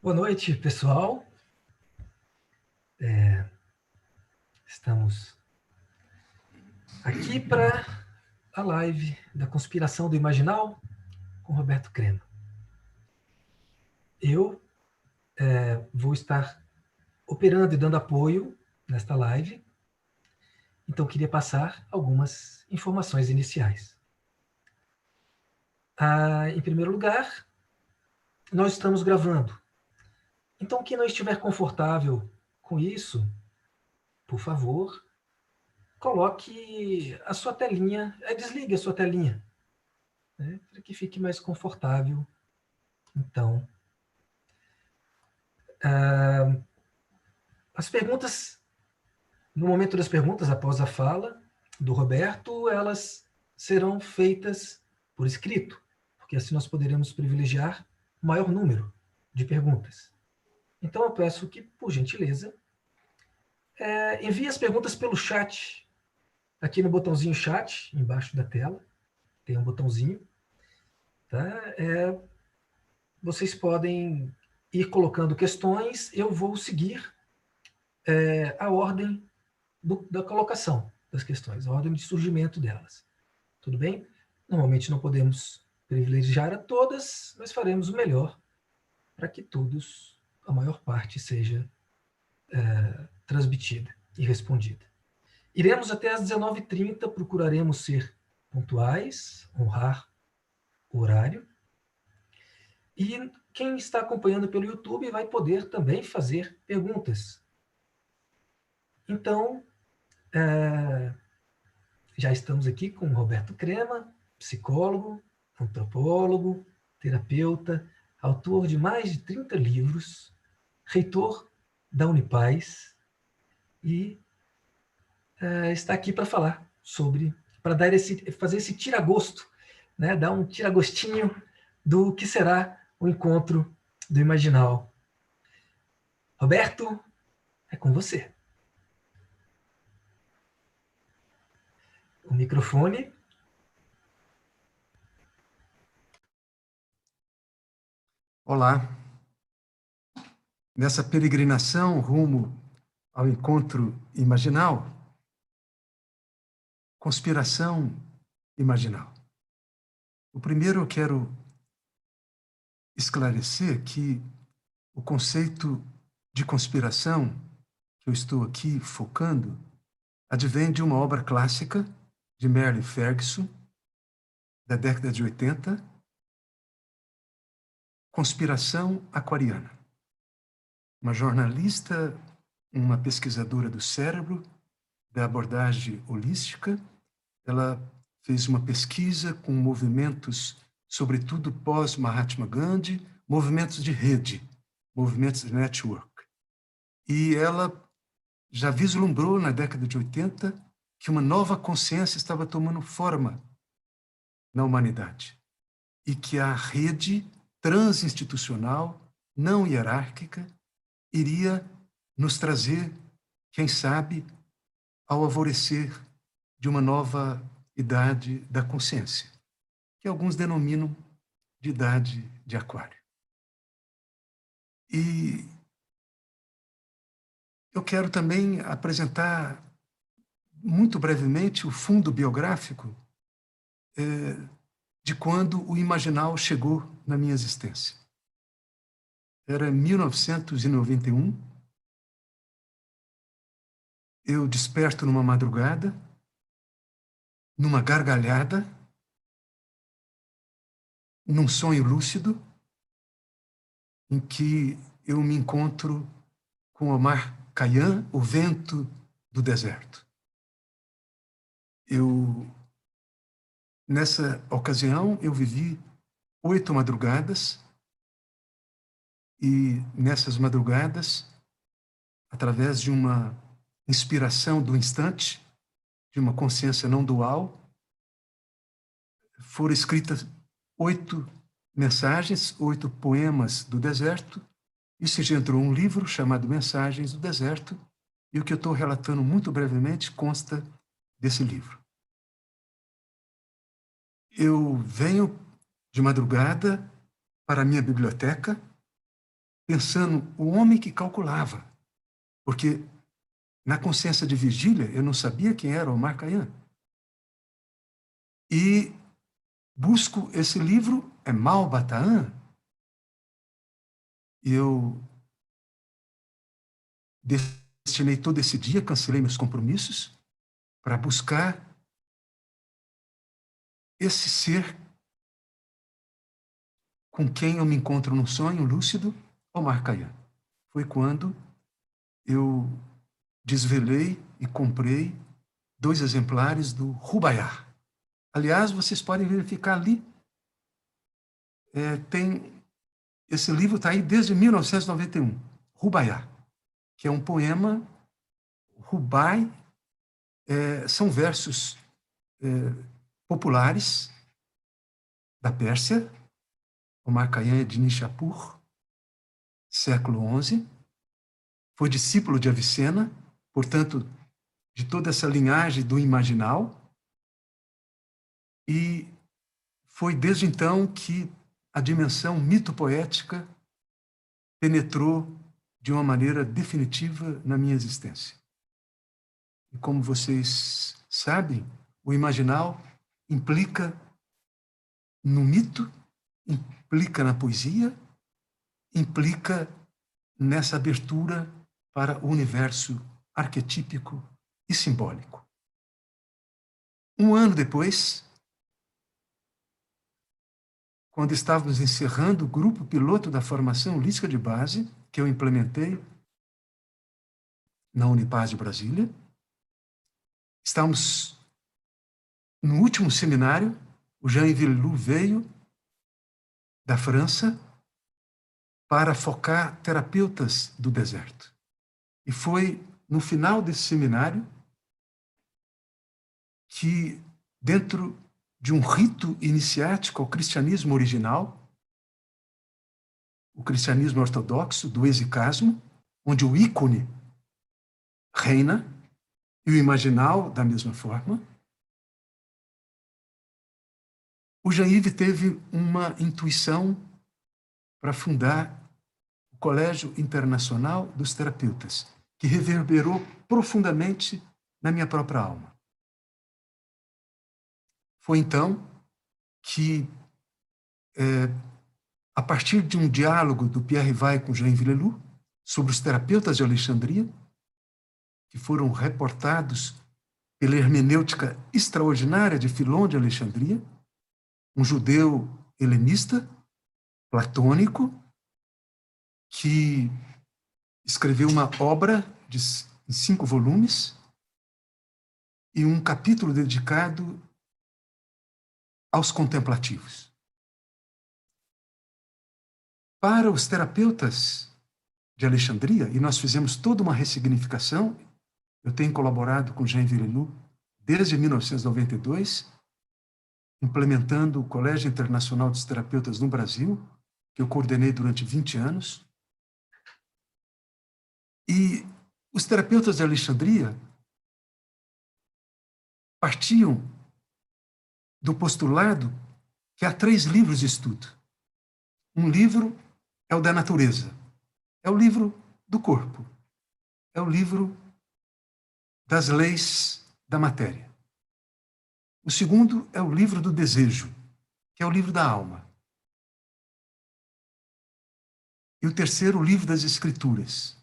Boa noite, pessoal. Estamos aqui para a live da Conspiração do Imaginal com Roberto Crema. Eu vou estar operando e dando apoio nesta live, então queria passar algumas informações iniciais. Em primeiro lugar, nós estamos gravando. Então, quem não estiver confortável com isso, por favor, coloque a sua telinha, desligue a sua telinha, né, para que fique mais confortável. Então, as perguntas, no momento das perguntas, após a fala do Roberto, elas serão feitas por escrito, porque assim nós poderemos privilegiar o maior número de perguntas. Então eu peço que, por gentileza, envie as perguntas pelo chat, aqui no botãozinho chat, embaixo da tela, tem um botãozinho, tá? Vocês podem ir colocando questões, eu vou seguir a ordem da colocação das questões, a ordem de surgimento delas. Tudo bem? Normalmente não podemos privilegiar a todas, mas faremos o melhor para que todos, a maior parte, seja transmitida e respondida. Iremos até às 19h30, procuraremos ser pontuais, honrar o horário. E quem está acompanhando pelo YouTube vai poder também fazer perguntas. Então, já estamos aqui com o Roberto Crema, psicólogo, antropólogo, terapeuta, autor de mais de 30 livros, reitor da Unipaz e está aqui para falar sobre, para fazer esse tiragosto, né, dar um tiragostinho do que será o encontro do Imaginal. Roberto, é com você. O microfone. Olá. Nessa peregrinação rumo ao encontro imaginal, conspiração imaginal. O primeiro eu quero esclarecer que o conceito de conspiração que eu estou aqui focando advém de uma obra clássica de Mary Ferguson, da década de 80, Conspiração Aquariana. Uma jornalista, uma pesquisadora do cérebro, da abordagem holística, ela fez uma pesquisa com movimentos, sobretudo pós-Mahatma Gandhi, movimentos de rede, movimentos de network. E ela já vislumbrou, na década de 80, que uma nova consciência estava tomando forma na humanidade e que a rede transinstitucional, não hierárquica, iria nos trazer, quem sabe, ao alvorecer de uma nova idade da consciência, que alguns denominam de idade de aquário. E eu quero também apresentar muito brevemente o fundo biográfico de quando o Imaginal chegou na minha existência. Era 1991, eu desperto numa madrugada, numa gargalhada, num sonho lúcido, em que eu me encontro com Omar Khayyam, o vento do deserto. Nessa ocasião, eu vivi 8 madrugadas, e nessas madrugadas, através de uma inspiração do instante, de uma consciência não dual, foram escritas 8 mensagens, 8 poemas do deserto. Isso engendrou um livro chamado Mensagens do Deserto, e o que eu estou relatando muito brevemente consta desse livro. Eu venho de madrugada para a minha biblioteca, pensando o homem que calculava, porque na consciência de vigília eu não sabia quem era Omar Khayyam. E busco esse livro, é Malbataan. Eu destinei todo esse dia, cancelei meus compromissos para buscar esse ser com quem eu me encontro num sonho lúcido, Omar Khayyam. Foi quando eu desvelei e comprei 2 exemplares do Rubaiyat. Aliás, vocês podem verificar ali, esse livro está aí desde 1991, Rubaiyat, que é um poema. Rubai são versos populares da Pérsia. Omar Khayyam é de Nishapur, século XI. Foi discípulo de Avicena, portanto, de toda essa linhagem do imaginal. E foi desde então que a dimensão mito-poética penetrou de uma maneira definitiva na minha existência. E como vocês sabem, o imaginal implica no mito, implica na poesia, implica nessa abertura para o universo arquetípico e simbólico. Um ano depois, quando estávamos encerrando o grupo piloto da formação holística de base, que eu implementei na Unipaz de Brasília, estávamos no último seminário. O Jean Villelu veio da França para focar terapeutas do deserto. E foi no final desse seminário que, dentro de um rito iniciático ao cristianismo original, o cristianismo ortodoxo do exicasmo, onde o ícone reina e o imaginal da mesma forma, o Jean-Yves teve uma intuição para fundar o Colégio Internacional dos Terapeutas, que reverberou profundamente na minha própria alma. Foi então que, a partir de um diálogo do Pierre Vai com Jean Villelu sobre os terapeutas de Alexandria, que foram reportados pela hermenêutica extraordinária de Filon de Alexandria, um judeu helenista, platônico, que escreveu uma obra em 5 volumes e um capítulo dedicado aos contemplativos. Para os terapeutas de Alexandria, e nós fizemos toda uma ressignificação, eu tenho colaborado com Jean Villelu desde 1992, implementando o Colégio Internacional dos Terapeutas no Brasil, que eu coordenei durante 20 anos. E os terapeutas de Alexandria partiam do postulado que há 3 livros de estudo. Um livro é o da natureza, é o livro do corpo, é o livro das leis da matéria. O segundo é o livro do desejo, que é o livro da alma. E o terceiro, o livro das escrituras,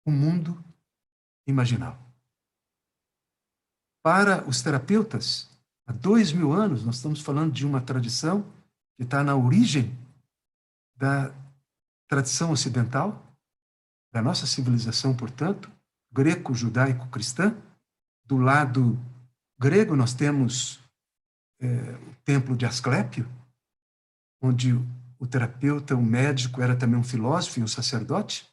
o mundo imaginal. Para os terapeutas, há 2000 anos, nós estamos falando de uma tradição que está na origem da tradição ocidental, da nossa civilização, portanto, greco-judaico-cristã. Do lado grego, nós temos o templo de Asclépio, onde o terapeuta, o médico, era também um filósofo e um sacerdote.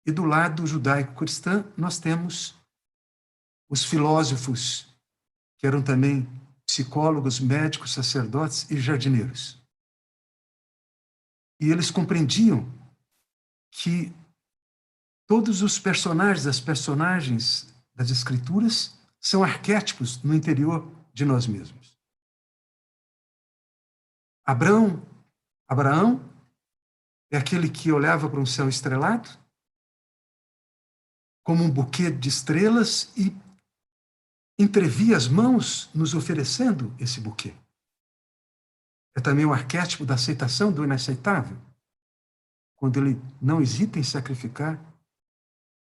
E do lado judaico-cristã, nós temos os filósofos, que eram também psicólogos, médicos, sacerdotes e jardineiros. E eles compreendiam que todos os personagens, as personagens das escrituras, são arquétipos no interior de nós mesmos. Abraão é aquele que olhava para um céu estrelado, como um buquê de estrelas, e entrevia as mãos nos oferecendo esse buquê. É também o arquétipo da aceitação do inaceitável, quando ele não hesita em sacrificar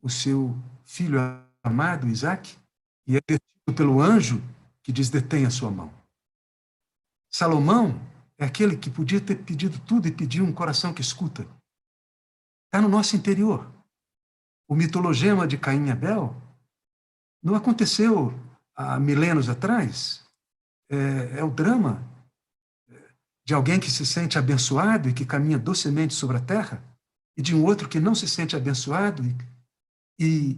o seu filho amado, Isaac, e é detido pelo anjo que diz: detém a sua mão. Salomão é aquele que podia ter pedido tudo e pediu um coração que escuta. Está no nosso interior. O mitologema de Caim e Abel não aconteceu há milênios atrás. É o drama de alguém que se sente abençoado e que caminha docemente sobre a terra, e de um outro que não se sente abençoado e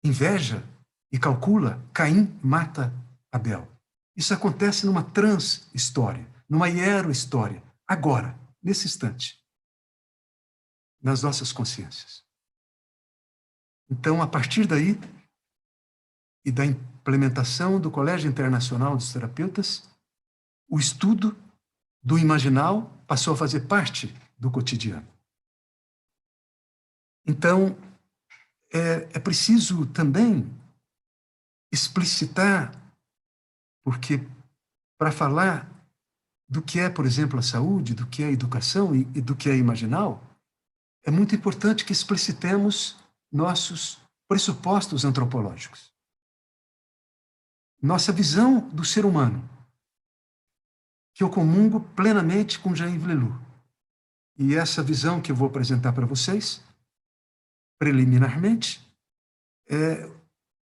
inveja e calcula. Caim mata Abel. Isso acontece numa trans-história, numa hiero-história, agora, nesse instante, nas nossas consciências. Então, a partir daí, e da implementação do Colégio Internacional dos Terapeutas, o estudo do imaginal passou a fazer parte do cotidiano. Então, é preciso também explicitar, porque para falar do que é, por exemplo, a saúde, do que é a educação e do que é imaginal, é muito importante que explicitemos nossos pressupostos antropológicos. Nossa visão do ser humano, que eu comungo plenamente com Jean-Yves Leloup. E essa visão que eu vou apresentar para vocês, preliminarmente, é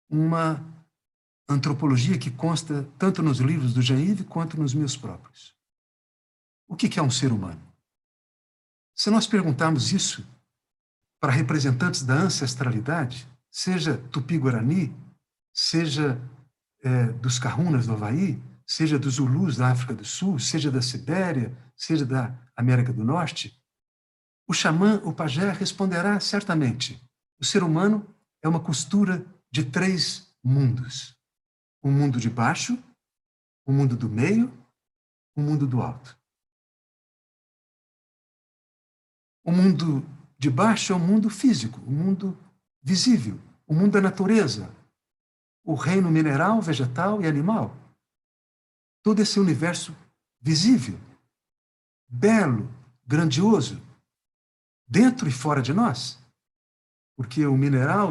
uma antropologia que consta tanto nos livros do Jean-Yves quanto nos meus próprios. O que é um ser humano? Se nós perguntarmos isso para representantes da ancestralidade, seja Tupi-Guarani, seja dos Kahunas do Havaí, seja dos Zulus da África do Sul, seja da Sibéria, seja da América do Norte, o xamã, o pajé, responderá certamente: o ser humano é uma costura de 3 mundos. O mundo de baixo, o mundo do meio, o mundo do alto. O mundo de baixo é o mundo físico, o mundo visível, o mundo da natureza, o reino mineral, vegetal e animal. Todo esse universo visível, belo, grandioso, dentro e fora de nós, porque o mineral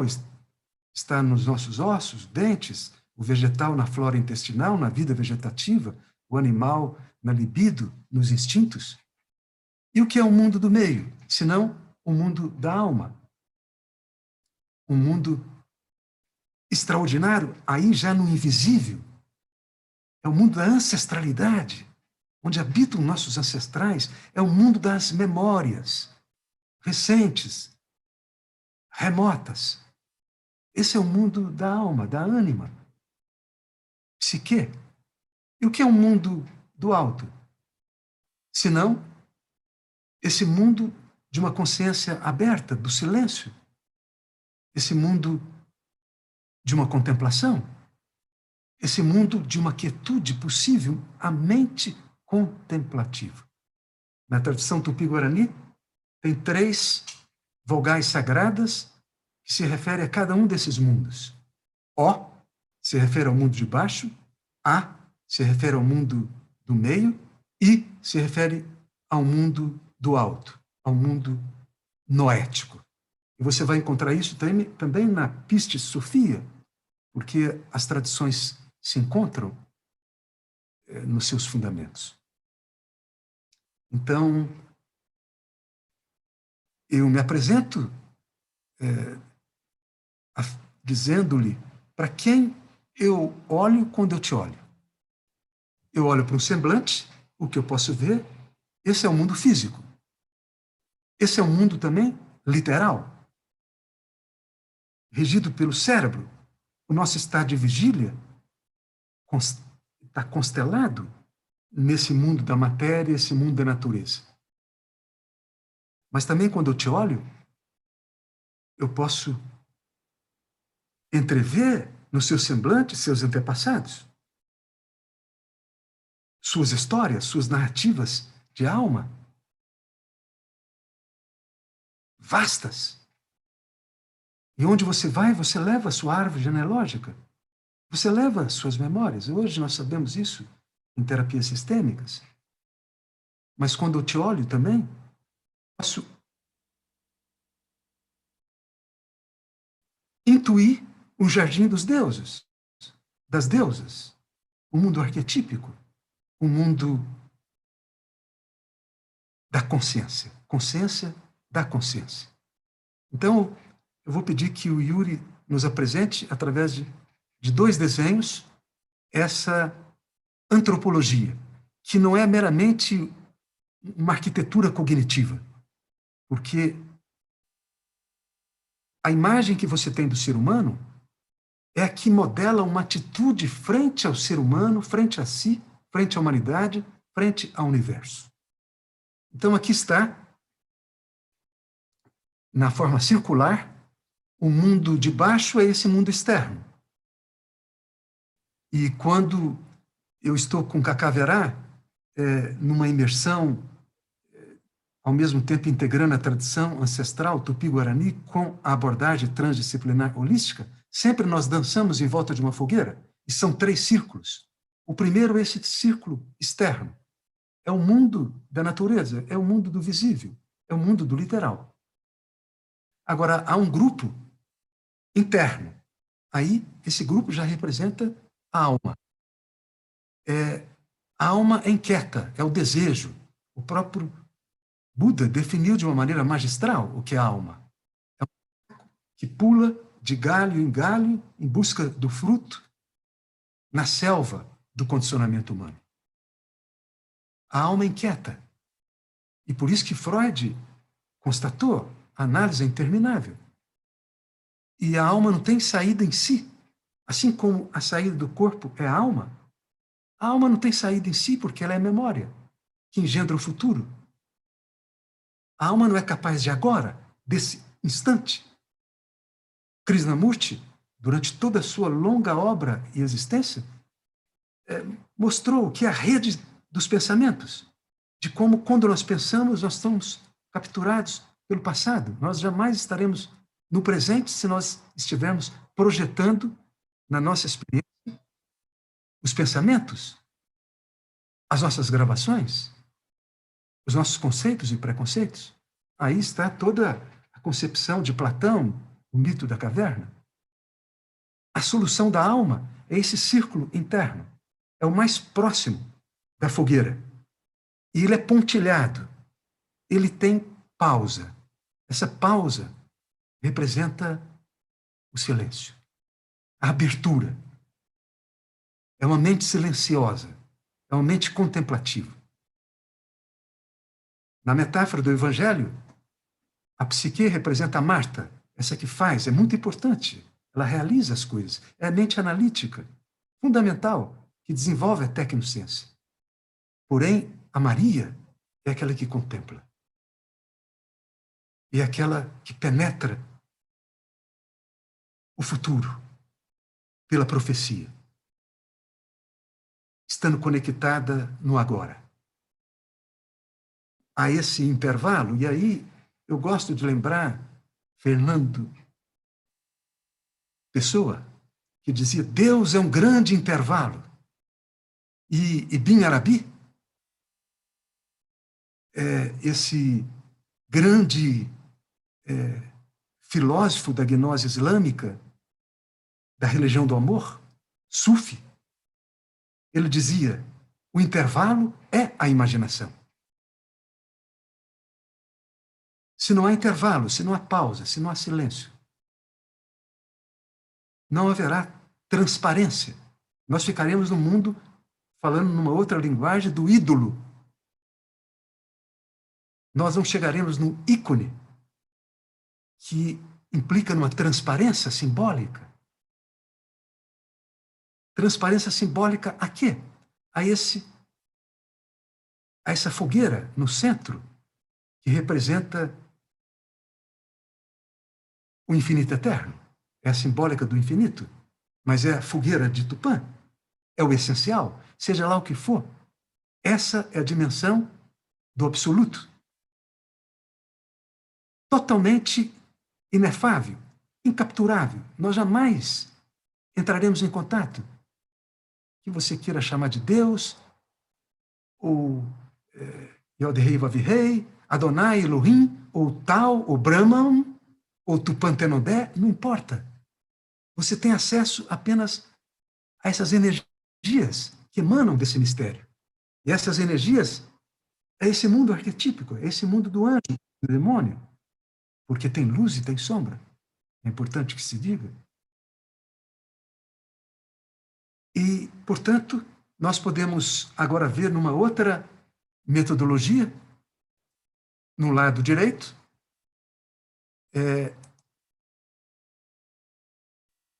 está nos nossos ossos, dentes, o vegetal na flora intestinal, na vida vegetativa, o animal na libido, nos instintos. E o que é o mundo do meio, senão o mundo da alma? Um mundo extraordinário, aí já no invisível. É o mundo da ancestralidade, onde habitam nossos ancestrais. É o mundo das memórias recentes, remotas. Esse é o mundo da alma, da ânima, psique. E o que é o mundo do alto? Senão esse mundo de uma consciência aberta, do silêncio. Esse mundo de uma contemplação. Esse mundo de uma quietude possível, a mente contemplativa. Na tradição tupi-guarani, tem 3 vogais sagradas que se referem a cada um desses mundos. O se refere ao mundo de baixo, A se refere ao mundo do meio, I se refere ao mundo do alto, ao mundo noético. E você vai encontrar isso também na Pistis Sophia, porque as tradições se encontram nos seus fundamentos. Então, eu me apresento dizendo-lhe para quem eu olho quando eu te olho. Eu olho para um semblante, o que eu posso ver, esse é o mundo físico. Esse é um mundo também literal, regido pelo cérebro. O nosso estado de vigília está constelado nesse mundo da matéria, esse mundo da natureza. Mas também quando eu te olho, eu posso entrever no seu semblante seus antepassados, suas histórias, suas narrativas de alma. vastas. E onde você vai, você leva a sua árvore genealógica. Você leva suas memórias. Hoje nós sabemos isso em terapias sistêmicas. Mas quando eu te olho também, posso intuir o jardim dos deuses, das deusas, o mundo arquetípico, o mundo da consciência. Consciência da consciência. Então, eu vou pedir que o Yuri nos apresente, através de 2 desenhos, essa antropologia, que não é meramente uma arquitetura cognitiva, porque a imagem que você tem do ser humano é a que modela uma atitude frente ao ser humano, frente a si, frente à humanidade, frente ao universo. Então, aqui está, na forma circular, o mundo de baixo é esse mundo externo. E quando eu estou com Cacaverá, numa imersão, ao mesmo tempo integrando a tradição ancestral tupi-guarani com a abordagem transdisciplinar holística, sempre nós dançamos em volta de uma fogueira, e são 3 círculos. O primeiro é esse círculo externo. É o mundo da natureza, é o mundo do visível, é o mundo do literal. Agora, há um grupo interno. Aí, esse grupo já representa a alma. A alma é inquieta, é o desejo. O próprio Buda definiu de uma maneira magistral o que é a alma. É um que pula de galho em galho em busca do fruto na selva do condicionamento humano. A alma é inquieta. E por isso que Freud constatou, a análise é interminável. E a alma não tem saída em si. Assim como a saída do corpo é a alma não tem saída em si porque ela é memória, que engendra o futuro. A alma não é capaz de agora, desse instante. Krishnamurti, durante toda a sua longa obra e existência, mostrou que é a rede dos pensamentos, de como, quando nós pensamos, nós estamos capturados pelo passado. Nós jamais estaremos no presente se nós estivermos projetando na nossa experiência os pensamentos, as nossas gravações, os nossos conceitos e preconceitos. Aí está toda a concepção de Platão, o mito da caverna. A solução da alma é esse círculo interno. É o mais próximo da fogueira. E ele é pontilhado. Ele tem pausa. Essa pausa representa o silêncio, a abertura. É uma mente silenciosa, é uma mente contemplativa. Na metáfora do Evangelho, a psique representa a Marta, essa que faz, é muito importante. Ela realiza as coisas. É a mente analítica, fundamental, que desenvolve a tecnociência. Porém, a Maria é aquela que contempla. É aquela que penetra o futuro pela profecia, estando conectada no agora. Há esse intervalo, e aí eu gosto de lembrar Fernando Pessoa, que dizia: Deus é um grande intervalo. E Ibn Arabi, esse grande filósofo da gnose islâmica, da religião do amor, Sufi, ele dizia: o intervalo é a imaginação. Se não há intervalo, se não há pausa, se não há silêncio, não haverá transparência. Nós ficaremos no mundo falando numa outra linguagem do ídolo. Nós não chegaremos num ícone que implica numa transparência simbólica. Transparência simbólica a quê? A essa fogueira no centro, que representa o infinito eterno. É a simbólica do infinito, mas é a fogueira de Tupã. É o essencial, seja lá o que for. Essa é a dimensão do absoluto. totalmente inefável, incapturável. Nós jamais entraremos em contato. Que você queira chamar de Deus, ou Yod-Hei Vav-Hei, Adonai, Elohim, ou Tal, ou Brahman, ou Tupantenodé, não importa. Você tem acesso apenas a essas energias que emanam desse mistério. E essas energias é esse mundo arquetípico, é esse mundo do anjo, do demônio, porque tem luz e tem sombra. É importante que se diga. E, portanto, nós podemos agora ver numa outra metodologia, no lado direito,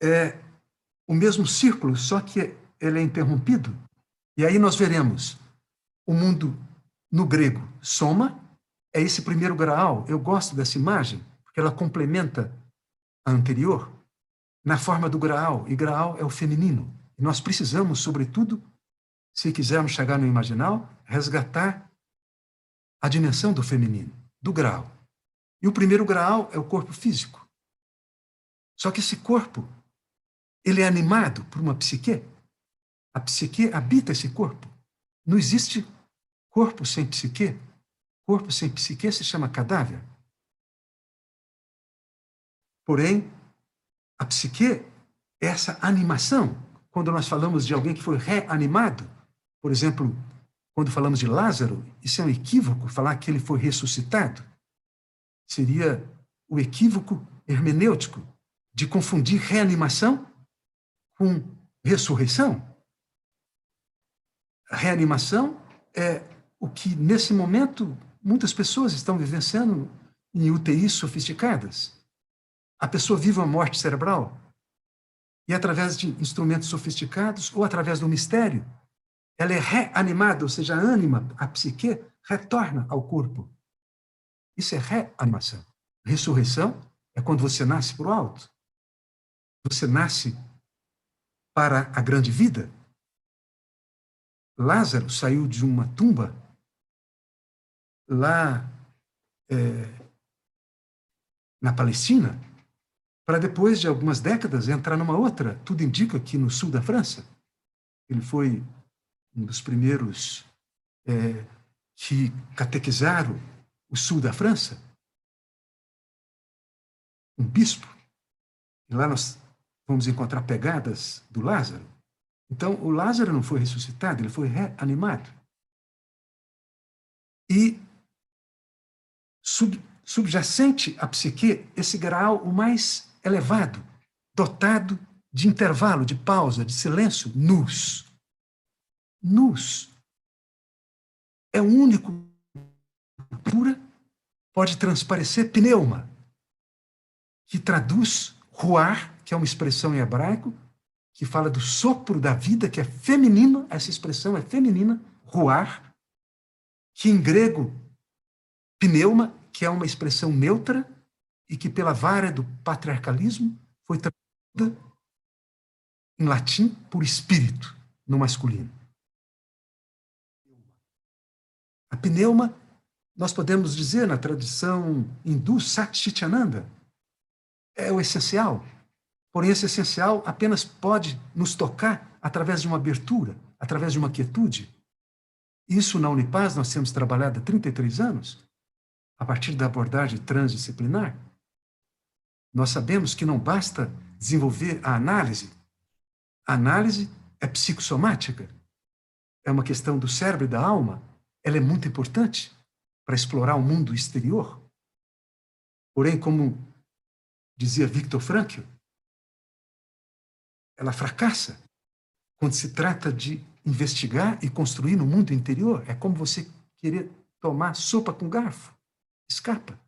é o mesmo círculo, só que ele é interrompido. E aí nós veremos o mundo no grego, soma, é esse primeiro graal. Eu gosto dessa imagem, porque ela complementa a anterior, na forma do graal, e graal é o feminino. E nós precisamos, sobretudo, se quisermos chegar no imaginal, resgatar a dimensão do feminino, do graal. E o primeiro graal é o corpo físico. Só que esse corpo, ele é animado por uma psique. A psique habita esse corpo. Não existe corpo sem psique. Corpo sem psique se chama cadáver. Porém, a psique é essa animação. Quando nós falamos de alguém que foi reanimado, por exemplo, quando falamos de Lázaro, isso é um equívoco, falar que ele foi ressuscitado. Seria o equívoco hermenêutico de confundir reanimação com ressurreição. A reanimação é o que, nesse momento, muitas pessoas estão vivenciando em UTIs sofisticadas. A pessoa vive uma morte cerebral e, através de instrumentos sofisticados ou através do mistério, ela é reanimada, ou seja, a ânima, a psique, retorna ao corpo. Isso é reanimação. Ressurreição é quando você nasce para o alto. Você nasce para a grande vida. Lázaro saiu de uma tumba lá na Palestina para depois de algumas décadas entrar numa outra. Tudo indica que no sul da França. Ele foi um dos primeiros que catequizaram o sul da França. Um bispo. E lá nós vamos encontrar pegadas do Lázaro. Então, o Lázaro não foi ressuscitado, ele foi reanimado. E subjacente à psique, esse grau o mais elevado, dotado de intervalo, de pausa, de silêncio, nous. Nous é o único pura, pode transparecer pneuma, que traduz ruar, que é uma expressão em hebraico, que fala do sopro da vida, que é feminino, essa expressão é feminina, ruar, que em grego, pneuma, que é uma expressão neutra, e que pela vara do patriarcalismo foi traduzida em latim por espírito, no masculino. A pneuma, nós podemos dizer na tradição hindu, Sat Chit Ananda, é o essencial. Porém, esse essencial apenas pode nos tocar através de uma abertura, através de uma quietude. Isso na Unipaz nós temos trabalhado há 33 anos, a partir da abordagem transdisciplinar. Nós sabemos que não basta desenvolver a análise. A análise é psicossomática, é uma questão do cérebro e da alma. Ela é muito importante para explorar o mundo exterior. Porém, como dizia Viktor Frankl, ela fracassa quando se trata de investigar e construir no mundo interior. É como você querer tomar sopa com garfo. Escapa.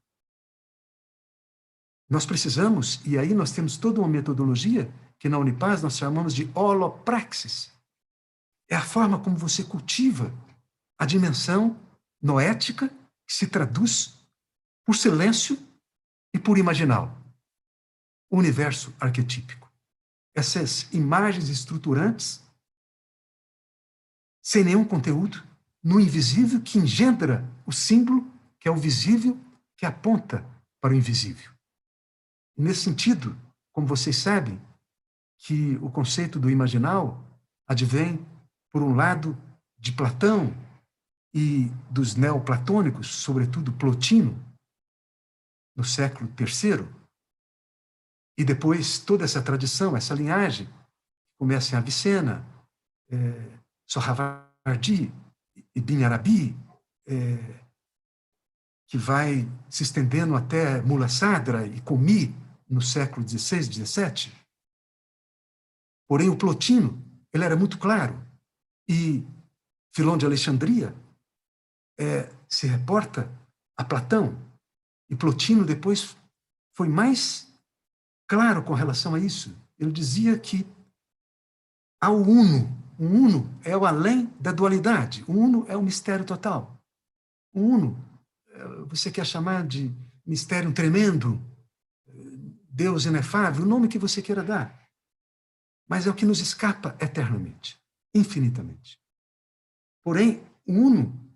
Nós precisamos, e aí nós temos toda uma metodologia que na Unipaz nós chamamos de holopraxis. É a forma como você cultiva a dimensão noética que se traduz por silêncio e por imaginal. O universo arquetípico. Essas imagens estruturantes, sem nenhum conteúdo, no invisível que engendra o símbolo, que é o visível, que aponta para o invisível. E nesse sentido, como vocês sabem, que o conceito do imaginal advém, por um lado, de Platão e dos neoplatônicos, sobretudo Plotino, no século III, e depois toda essa tradição, essa linhagem, começa em Avicena, Sohrawardi, Ibn Arabi, que vai se estendendo até Mula Sadra e Comi, no século XVI, XVII. Porém, o Plotino, ele era muito claro, e Filon de Alexandria se reporta a Platão, e Plotino depois foi mais claro com relação a isso. Ele dizia que há o uno. O uno é o além da dualidade. O uno é o mistério total. O uno, você quer chamar de mistério tremendo, Deus inefável, o nome que você queira dar. Mas é o que nos escapa eternamente, infinitamente. Porém, o uno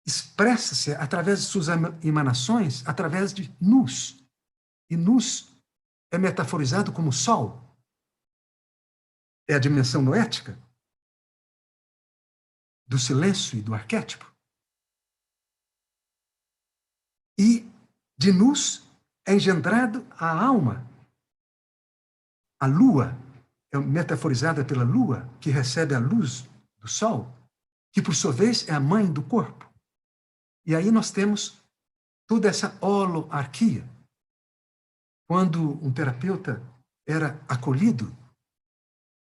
expressa-se através de suas emanações, através de nus. E nus é metaforizado como sol. É a dimensão noética do silêncio e do arquétipo. E de nus é engendrado a alma. A lua é metaforizada pela lua, que recebe a luz do sol, que por sua vez é a mãe do corpo. E aí nós temos toda essa holoarquia. Quando um terapeuta era acolhido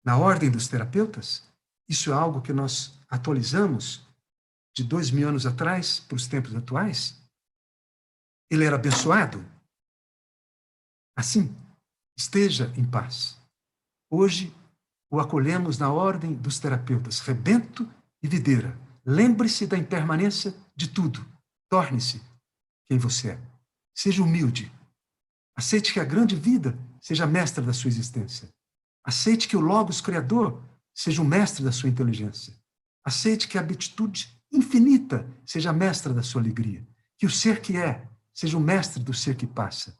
na ordem dos terapeutas, isso é algo que nós atualizamos de 2000 anos atrás para os tempos atuais, ele era abençoado. Assim, esteja em paz. Hoje, o acolhemos na ordem dos terapeutas, rebento e videira. Lembre-se da impermanência de tudo. Torne-se quem você é. Seja humilde. Aceite que a grande vida seja mestra da sua existência. Aceite que o Logos Criador seja o mestre da sua inteligência. Aceite que a beatitude infinita seja a mestra da sua alegria. Que o ser que é seja o mestre do ser que passa.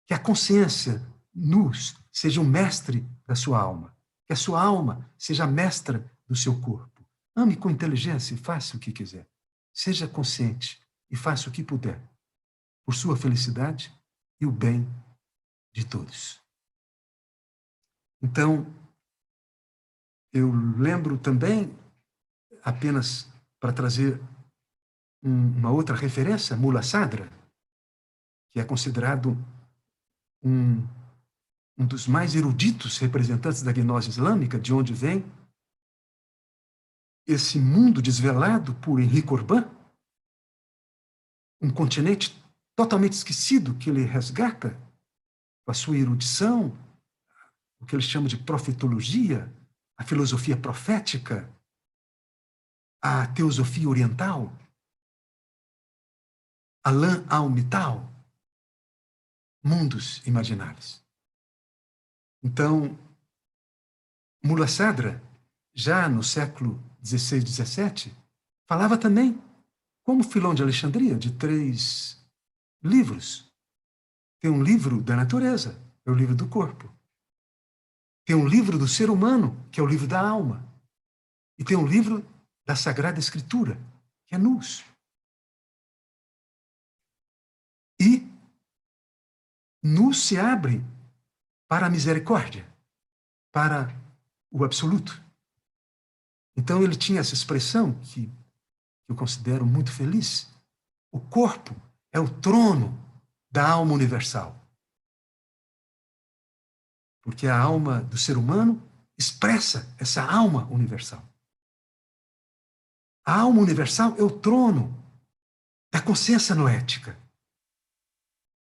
Que a consciência nus seja o mestre da sua alma. Que a sua alma seja a mestra do seu corpo. Ame com inteligência e faça o que quiser. Seja consciente e faça o que puder, por sua felicidade e o bem de todos. Então, eu lembro também, apenas para trazer uma outra referência, Mula Sadra, que é considerado um dos mais eruditos representantes da gnose islâmica, de onde vem esse mundo desvelado por Henri Corbin, um continente totalmente esquecido que ele resgata com a sua erudição, o que ele chama de profetologia, a filosofia profética, a teosofia oriental, Alain Almital, mundos imaginários. Então, Mula Sadra, já no século XVI, XVII, falava também, como Filon de Alexandria, de 3 livros. Tem um livro da natureza, é o livro do corpo. Tem um livro do ser humano, que é o livro da alma. E tem um livro da Sagrada Escritura, que é Nus. E Nus se abre para a misericórdia, para o absoluto. Então ele tinha essa expressão que eu considero muito feliz. O corpo é o trono da alma universal. Porque a alma do ser humano expressa essa alma universal. A alma universal é o trono da consciência noética.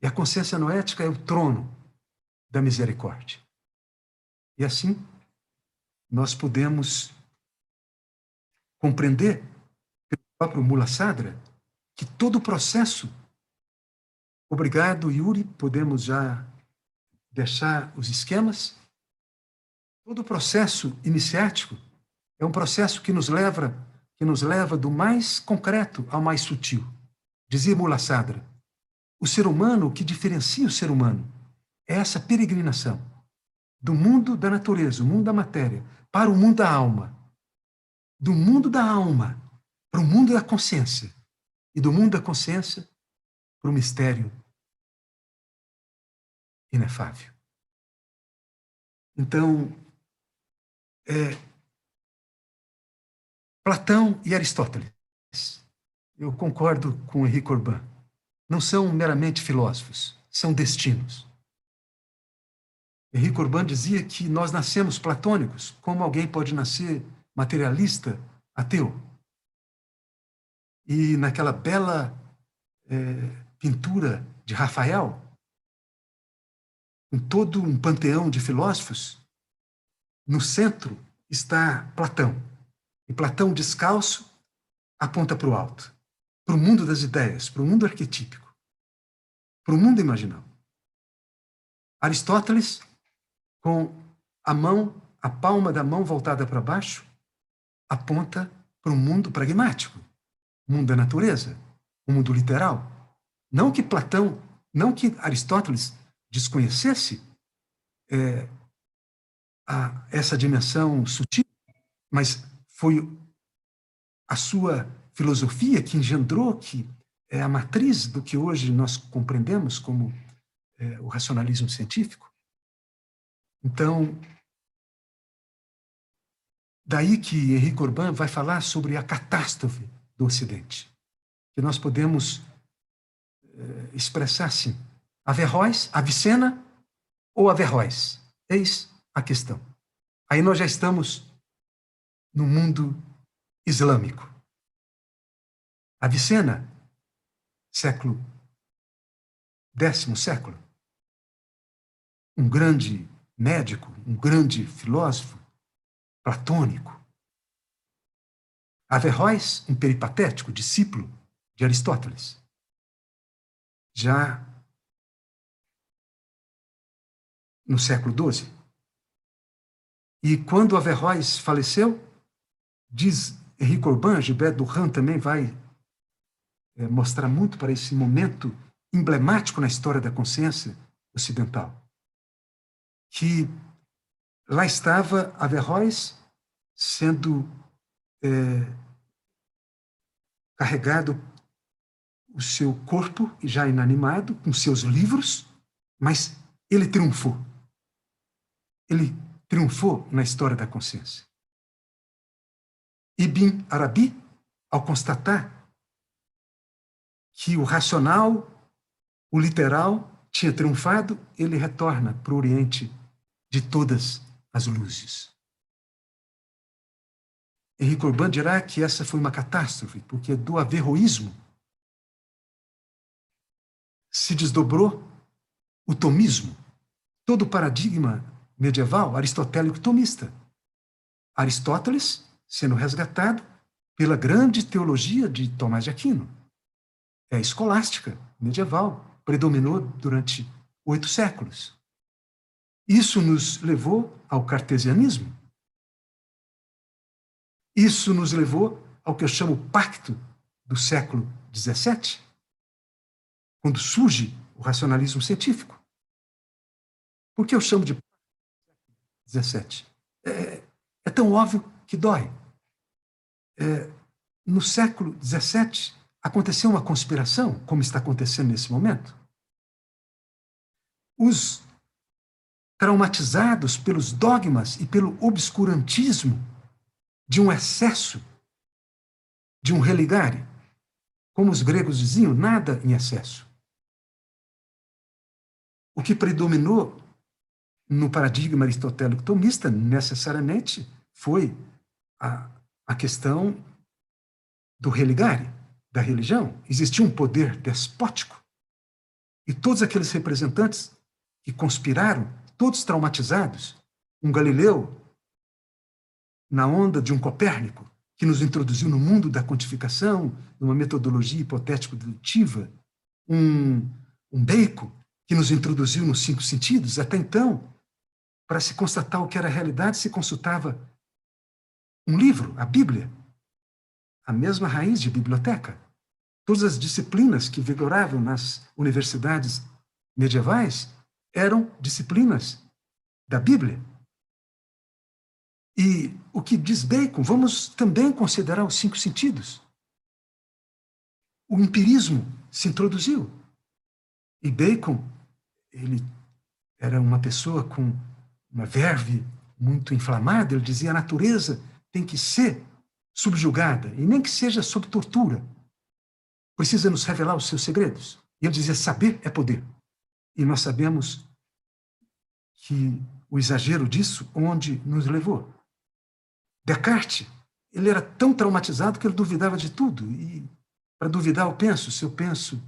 E a consciência noética é o trono da misericórdia. E assim, nós podemos compreender, pelo próprio Mula Sadra, que todo o processo... Obrigado, Yuri, podemos já deixar os esquemas. Todo o processo iniciático é um processo que nos leva do mais concreto ao mais sutil. Dizia Mula Sadra, o ser humano, o que diferencia o ser humano, é essa peregrinação do mundo da natureza, o mundo da matéria, para o mundo da alma. Do mundo da alma para o mundo da consciência. E do mundo da consciência para o mistério inefável. Então, Platão e Aristóteles, eu concordo com Henri Corbin, não são meramente filósofos, são destinos. Henri Corbin dizia que nós nascemos platônicos, como alguém pode nascer materialista, ateu. E naquela bela pintura de Rafael, com todo um panteão de filósofos, no centro está Platão. E Platão, descalço, aponta para o alto, para o mundo das ideias, para o mundo arquetípico, para o mundo imaginal. Aristóteles, com a palma da mão voltada para baixo, aponta para o mundo pragmático, o mundo da natureza, o mundo literal. Não que Aristóteles desconhecesse essa dimensão sutil, mas foi a sua filosofia que engendrou, que é a matriz do que hoje nós compreendemos como o racionalismo científico. Então, daí que Henri Corbin vai falar sobre a catástrofe do Ocidente, que nós podemos expressar assim: Averroes, Avicena ou Averroes? Eis a questão. Aí nós já estamos no mundo islâmico. Avicena, décimo século, um grande médico, um grande filósofo platônico. Averroes, um peripatético, discípulo de Aristóteles. Já no século XII. E quando Averroes faleceu, diz Henri Corbin, Gilbert Durand também vai mostrar muito para esse momento emblemático na história da consciência ocidental, que lá estava Averroes sendo carregado o seu corpo, já inanimado, com seus livros, mas ele triunfou. Ele triunfou na história da consciência. Ibn Arabi, ao constatar que o racional, o literal, tinha triunfado, ele retorna para o Oriente de todas as luzes. Henri Corbin dirá que essa foi uma catástrofe, porque do averroísmo se desdobrou o tomismo, todo o paradigma medieval aristotélico tomista. Aristóteles sendo resgatado pela grande teologia de Tomás de Aquino. É escolástica, medieval, predominou durante 8 séculos. Isso nos levou ao cartesianismo. Isso nos levou ao que eu chamo pacto do século XVII, quando surge o racionalismo científico. Por que eu chamo de XVII? É tão óbvio que dói. No século XVII, aconteceu uma conspiração, como está acontecendo nesse momento. Os traumatizados pelos dogmas e pelo obscurantismo de um excesso, de um religare, como os gregos diziam, nada em excesso. O que predominou no paradigma aristotélico tomista, necessariamente, foi a questão do religare, da religião. Existia um poder despótico. E todos aqueles representantes que conspiraram, todos traumatizados, um Galileu, na onda de um Copérnico, que nos introduziu no mundo da quantificação, numa metodologia hipotético-dedutiva, um Bacon, que nos introduziu nos 5 sentidos. Até então, para se constatar o que era a realidade, se consultava um livro, a Bíblia, a mesma raiz de biblioteca. Todas as disciplinas que vigoravam nas universidades medievais eram disciplinas da Bíblia. E o que diz Bacon, vamos também considerar os 5 sentidos. O empirismo se introduziu. E Bacon, ele era uma pessoa com uma verve muito inflamada, ele dizia: a natureza tem que ser subjugada, e nem que seja sob tortura. Precisa nos revelar os seus segredos. E ele dizia: saber é poder. E nós sabemos que o exagero disso, onde nos levou. Descartes, ele era tão traumatizado que ele duvidava de tudo. E para duvidar eu penso, se eu penso,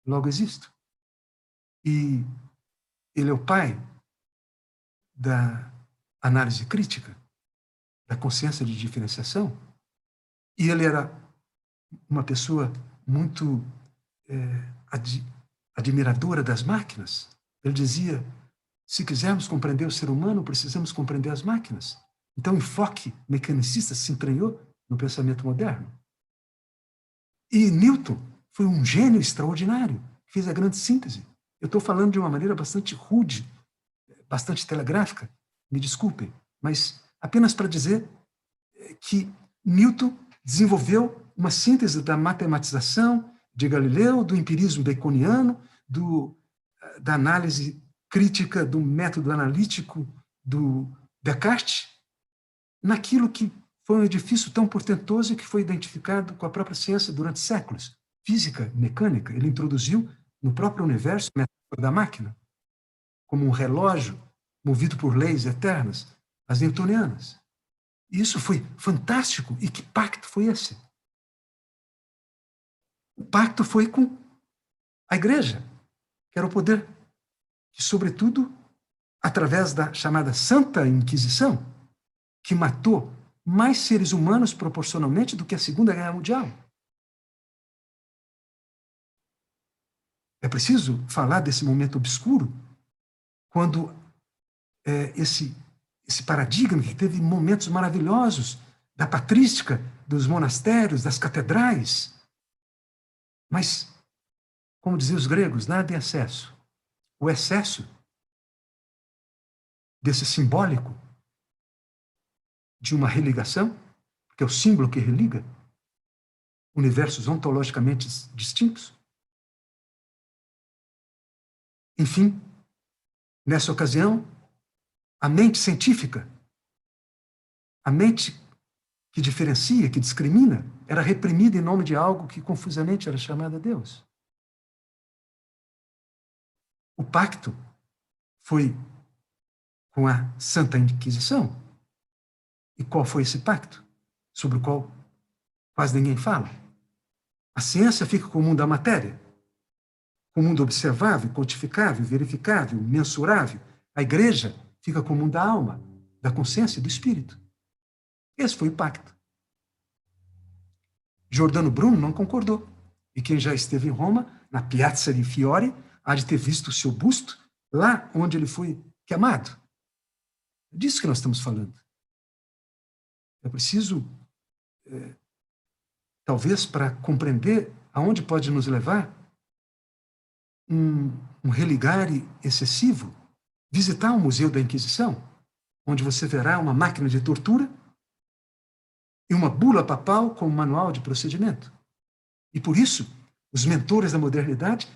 logo existo. E ele é o pai da análise crítica, da consciência de diferenciação. E ele era uma pessoa muito admiradora das máquinas. Ele dizia: se quisermos compreender o ser humano, precisamos compreender as máquinas. Então, o enfoque mecanicista se entranhou no pensamento moderno. E Newton foi um gênio extraordinário, que fez a grande síntese. Eu estou falando de uma maneira bastante rude, bastante telegráfica, me desculpem, mas apenas para dizer que Newton desenvolveu uma síntese da matematização de Galileu, do empirismo baconiano, da análise crítica, do método analítico do Descartes, naquilo que foi um edifício tão portentoso e que foi identificado com a própria ciência durante séculos. Física, mecânica, ele introduziu no próprio universo a metáfora da máquina, como um relógio movido por leis eternas, as newtonianas. E isso foi fantástico. E que pacto foi esse? O pacto foi com a Igreja, que era o poder que, sobretudo, através da chamada Santa Inquisição, que matou mais seres humanos proporcionalmente do que a Segunda Guerra Mundial. É preciso falar desse momento obscuro, quando esse paradigma que teve momentos maravilhosos da patrística, dos monastérios, das catedrais. Mas, como diziam os gregos, nada em excesso. O excesso desse simbólico de uma religação, que é o símbolo que religa universos ontologicamente distintos. Enfim, nessa ocasião, a mente científica, a mente que diferencia, que discrimina, era reprimida em nome de algo que confusamente era chamado Deus. O pacto foi com a Santa Inquisição. E qual foi esse pacto? Sobre o qual quase ninguém fala. A ciência fica com o mundo da matéria, com o mundo observável, quantificável, verificável, mensurável. A Igreja fica com o mundo da alma, da consciência e do espírito. Esse foi o pacto. Giordano Bruno não concordou. E quem já esteve em Roma, na Piazza di Fiori, há de ter visto o seu busto lá onde ele foi queimado. É disso que nós estamos falando. É preciso, talvez, para compreender aonde pode nos levar um religare excessivo, visitar o Museu da Inquisição, onde você verá uma máquina de tortura e uma bula papal com um manual de procedimento. E por isso, os mentores da modernidade,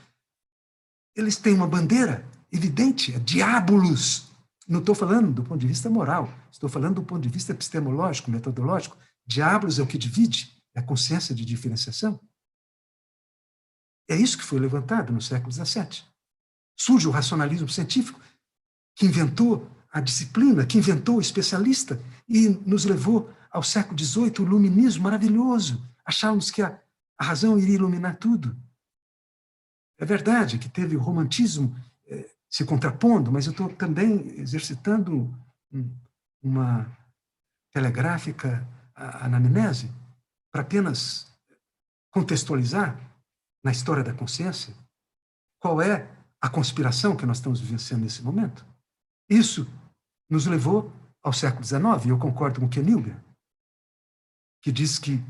eles têm uma bandeira evidente, é diabolos. Não estou falando do ponto de vista moral, estou falando do ponto de vista epistemológico, metodológico. Diabolos é o que divide, é a consciência de diferenciação. É isso que foi levantado no século XVII. Surge o racionalismo científico, que inventou a disciplina, que inventou o especialista e nos levou ao século XVIII, o iluminismo maravilhoso. Achávamos que a razão iria iluminar tudo. É verdade que teve o romantismo se contrapondo, mas eu estou também exercitando uma telegráfica anamnese para apenas contextualizar na história da consciência qual é a conspiração que nós estamos vivenciando nesse momento. Isso nos levou ao século XIX, e eu concordo com Kenilger, que diz que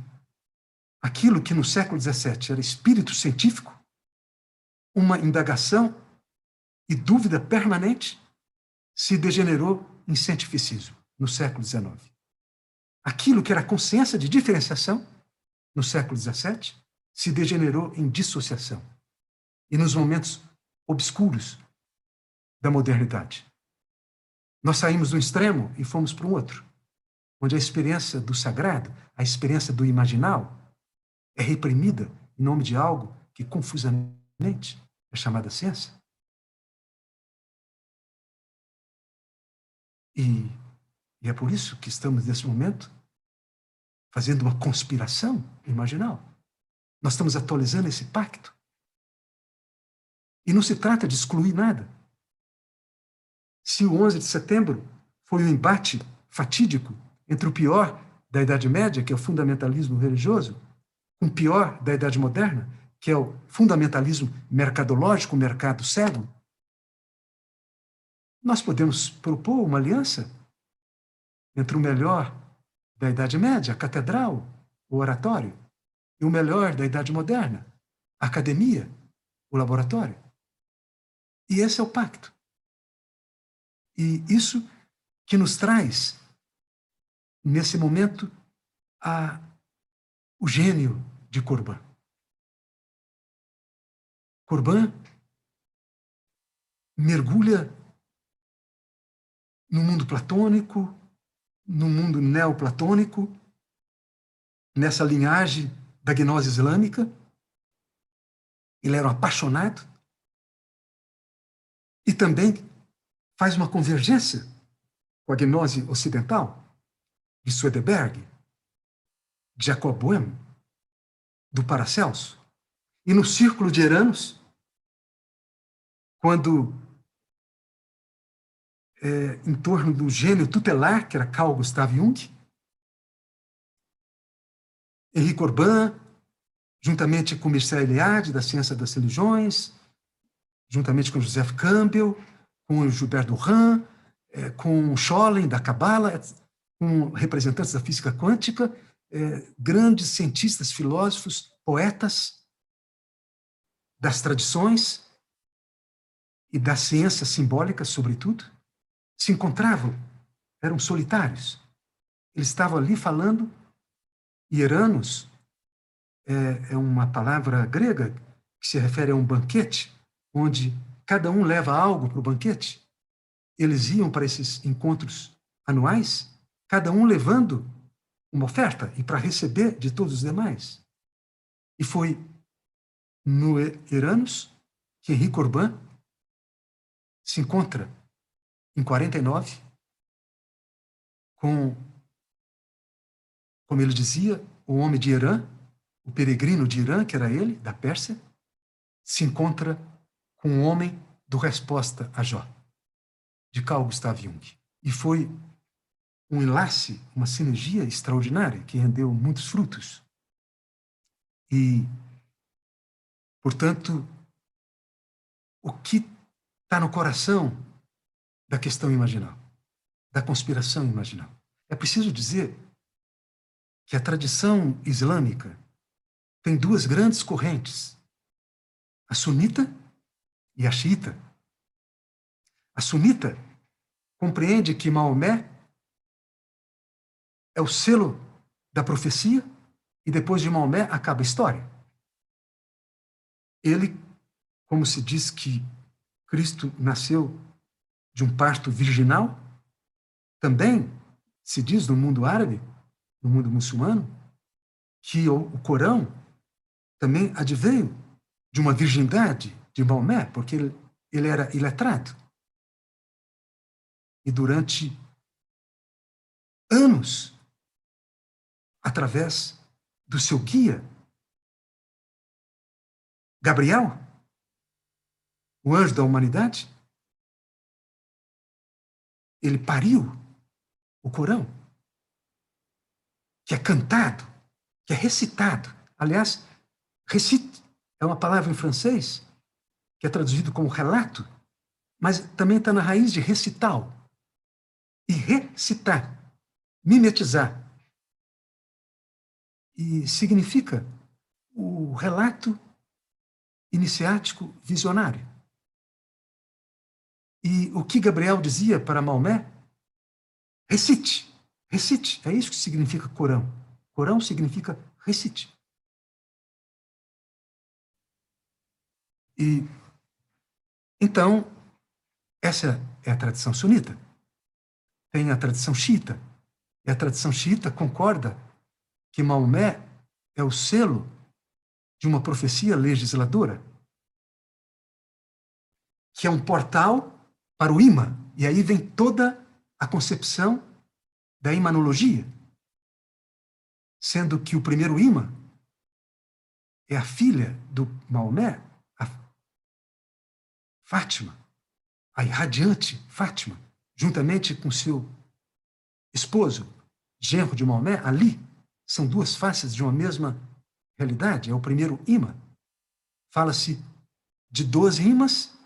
aquilo que no século XVII era espírito científico, uma indagação e dúvida permanente, se degenerou em cientificismo no século XIX. Aquilo que era consciência de diferenciação no século XVII se degenerou em dissociação. E nos momentos obscuros da modernidade, nós saímos de um extremo e fomos para um outro, onde a experiência do sagrado, a experiência do imaginal, é reprimida em nome de algo que confusamente é chamada ciência. E é por isso que estamos, nesse momento, fazendo uma conspiração imaginal. Nós estamos atualizando esse pacto. E não se trata de excluir nada. Se o 11 de setembro foi um embate fatídico entre o pior da Idade Média, que é o fundamentalismo religioso, com o pior da Idade Moderna, que é o fundamentalismo mercadológico, o mercado cego, nós podemos propor uma aliança entre o melhor da Idade Média, a catedral, o oratório, e o melhor da Idade Moderna, a academia, o laboratório. E esse é o pacto. E isso que nos traz, nesse momento, o gênio de Corbin. Corbin mergulha no mundo platônico, no mundo neoplatônico, nessa linhagem da gnose islâmica. Ele era um apaixonado. E também faz uma convergência com a gnose ocidental, de Swedenborg, de Jacob Boehme, do Paracelso. E no círculo de Eranos, quando, em torno do gênio tutelar, que era Carl Gustav Jung, Henri Corbin, juntamente com Mircea Eliade, da ciência das religiões, juntamente com Joseph Campbell, com Gilbert Durand, com Scholem, da Cabala, com representantes da física quântica, grandes cientistas, filósofos, poetas das tradições e da ciência simbólica, sobretudo, se encontravam, eram solitários. Eles estavam ali falando, e Eranos é uma palavra grega que se refere a um banquete, onde cada um leva algo para o banquete. Eles iam para esses encontros anuais, cada um levando uma oferta e para receber de todos os demais. E foi no Eranos que Henri Corbin se encontra em 49 com, como ele dizia, o homem de Irã, o peregrino de Irã, que era ele, da Pérsia, se encontra com o homem do Resposta a Jó, de Carl Gustav Jung. E foi um enlace, uma sinergia extraordinária que rendeu muitos frutos. E, portanto, o que está no coração da questão imaginal, da conspiração imaginal? É preciso dizer que a tradição islâmica tem duas grandes correntes, a sunita e a xiita. A sunita compreende que Maomé é o selo da profecia e depois de Maomé acaba a história. Ele, como se diz que Cristo nasceu de um parto virginal, também se diz no mundo árabe, no mundo muçulmano, que o Corão também adveio de uma virgindade de Maomé, porque ele era iletrado. E durante anos, através do seu guia, Gabriel, o anjo da humanidade, ele pariu o Corão, que é cantado, que é recitado. Aliás, recite é uma palavra em francês que é traduzido como relato, mas também está na raiz de recital. E recitar, mimetizar. e significa o relato iniciático visionário. E o que Gabriel dizia para Maomé? Recite, recite. É isso que significa Corão. Corão significa recite. E então, essa é a tradição sunita. Tem a tradição xiita. E a tradição xiita concorda que Maomé é o selo de uma profecia legisladora, que é um portal para o imã. E aí vem toda a concepção da imanologia, sendo que o primeiro imã é a filha do Maomé, a Fátima, a irradiante Fátima, juntamente com seu esposo, genro de Maomé, Ali. São duas faces de uma mesma realidade. É o primeiro imã. Fala-se de 12 imãs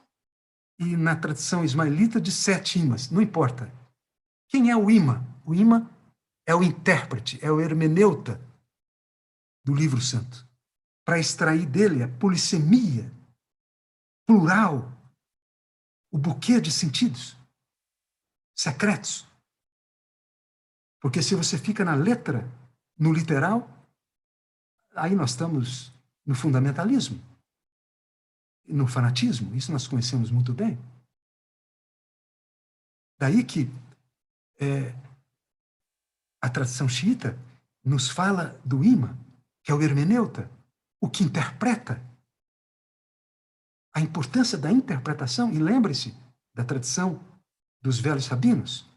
e, na tradição ismaelita, de 7 imãs. Não importa. Quem é o imã? O imã é o intérprete, é o hermeneuta do livro santo. Para extrair dele a polissemia plural, o buquê de sentidos secretos. Porque se você fica na letra, no literal, aí nós estamos no fundamentalismo, no fanatismo. Isso nós conhecemos muito bem. Daí que a tradição xiita nos fala do imã, que é o hermeneuta, o que interpreta. A importância da interpretação, e lembre-se da tradição dos velhos rabinos.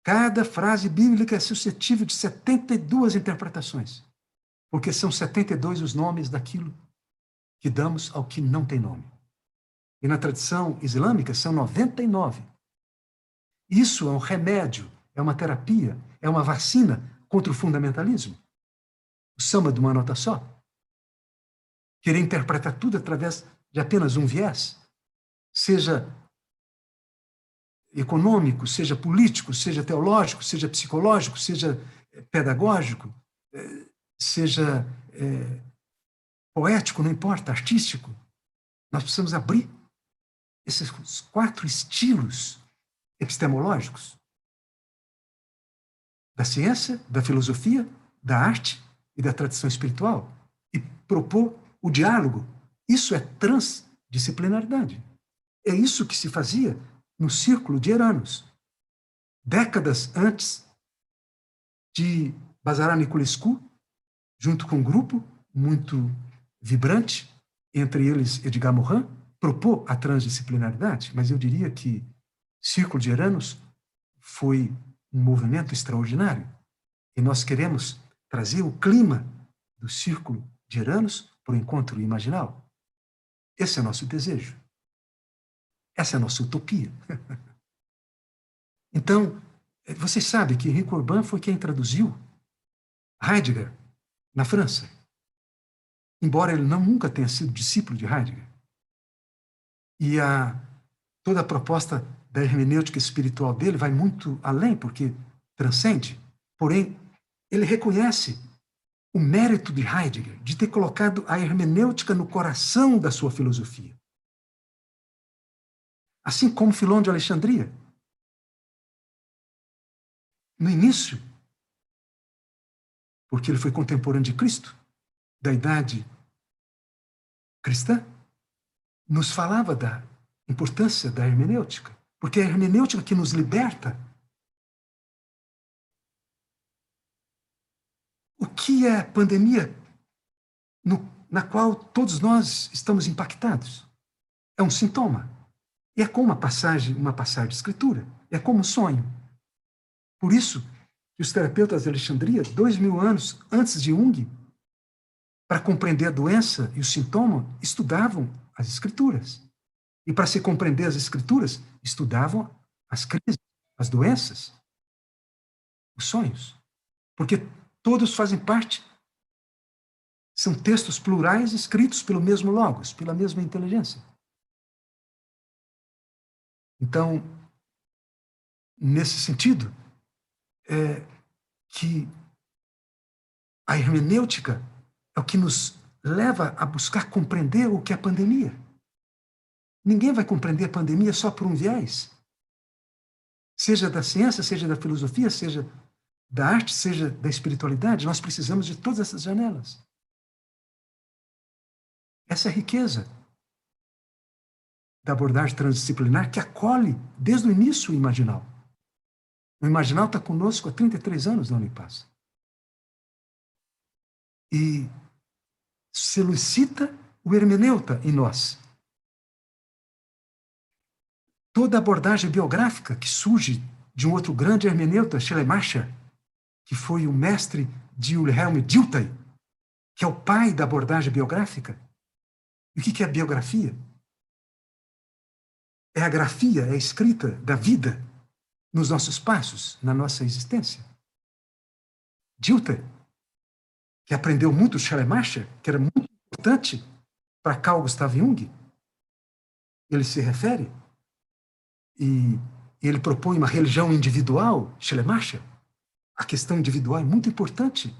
Cada frase bíblica é suscetível de 72 interpretações, porque são 72 os nomes daquilo que damos ao que não tem nome. E na tradição islâmica são 99. Isso é um remédio, é uma terapia, é uma vacina contra o fundamentalismo. O samba de uma nota só. Querer interpretar tudo através de apenas um viés, seja econômico, seja político, seja teológico, seja psicológico, seja pedagógico, seja poético, não importa, artístico. Nós precisamos abrir esses 4 estilos epistemológicos da ciência, da filosofia, da arte e da tradição espiritual e propor o diálogo. Isso é transdisciplinaridade. É isso que se fazia no Círculo de Eranos. Décadas antes de Bazará Niculescu, junto com um grupo muito vibrante, entre eles Edgar Morin, propôs a transdisciplinaridade, mas eu diria que Círculo de Eranos foi um movimento extraordinário. E nós queremos trazer o clima do Círculo de Eranos para o encontro imaginal. Esse é o nosso desejo. Essa é a nossa utopia. Então, vocês sabem que Henri Corbin foi quem traduziu Heidegger na França, embora ele nunca tenha sido discípulo de Heidegger. E toda a proposta da hermenêutica espiritual dele vai muito além, porque transcende. Porém, ele reconhece o mérito de Heidegger de ter colocado a hermenêutica no coração da sua filosofia. Assim como Filon de Alexandria. No início, porque ele foi contemporâneo de Cristo, da idade cristã, nos falava da importância da hermenêutica, porque é a hermenêutica que nos liberta. O que é a pandemia na qual todos nós estamos impactados? É um sintoma. E é como uma passagem de escritura. É como um sonho. Por isso que os terapeutas de Alexandria, 2000 anos antes de Jung, para compreender a doença e o sintoma, estudavam as escrituras. E para se compreender as escrituras, estudavam as crises, as doenças, os sonhos. Porque todos fazem parte. São textos plurais escritos pelo mesmo logos, pela mesma inteligência. Então, nesse sentido, que A hermenêutica é o que nos leva a buscar compreender o que é a pandemia. Ninguém vai compreender a pandemia só por um viés. Seja da ciência, seja da filosofia, seja da arte, seja da espiritualidade, nós precisamos de todas essas janelas. Essa é a riqueza da abordagem transdisciplinar que acolhe desde o início o imaginal. O imaginal está conosco há 33 anos na Unipaz. E se solicita o hermeneuta em nós. Toda abordagem biográfica que surge de um outro grande hermeneuta, Schleiermacher, que foi o mestre de Wilhelm Dilthey, que é o pai da abordagem biográfica. E o que é a biografia? É a grafia, é a escrita da vida nos nossos passos, na nossa existência. Dilthey, que aprendeu muito Schleiermacher, que era muito importante para Carl Gustav Jung, ele se refere e ele propõe uma religião individual, Schleiermacher. A questão individual é muito importante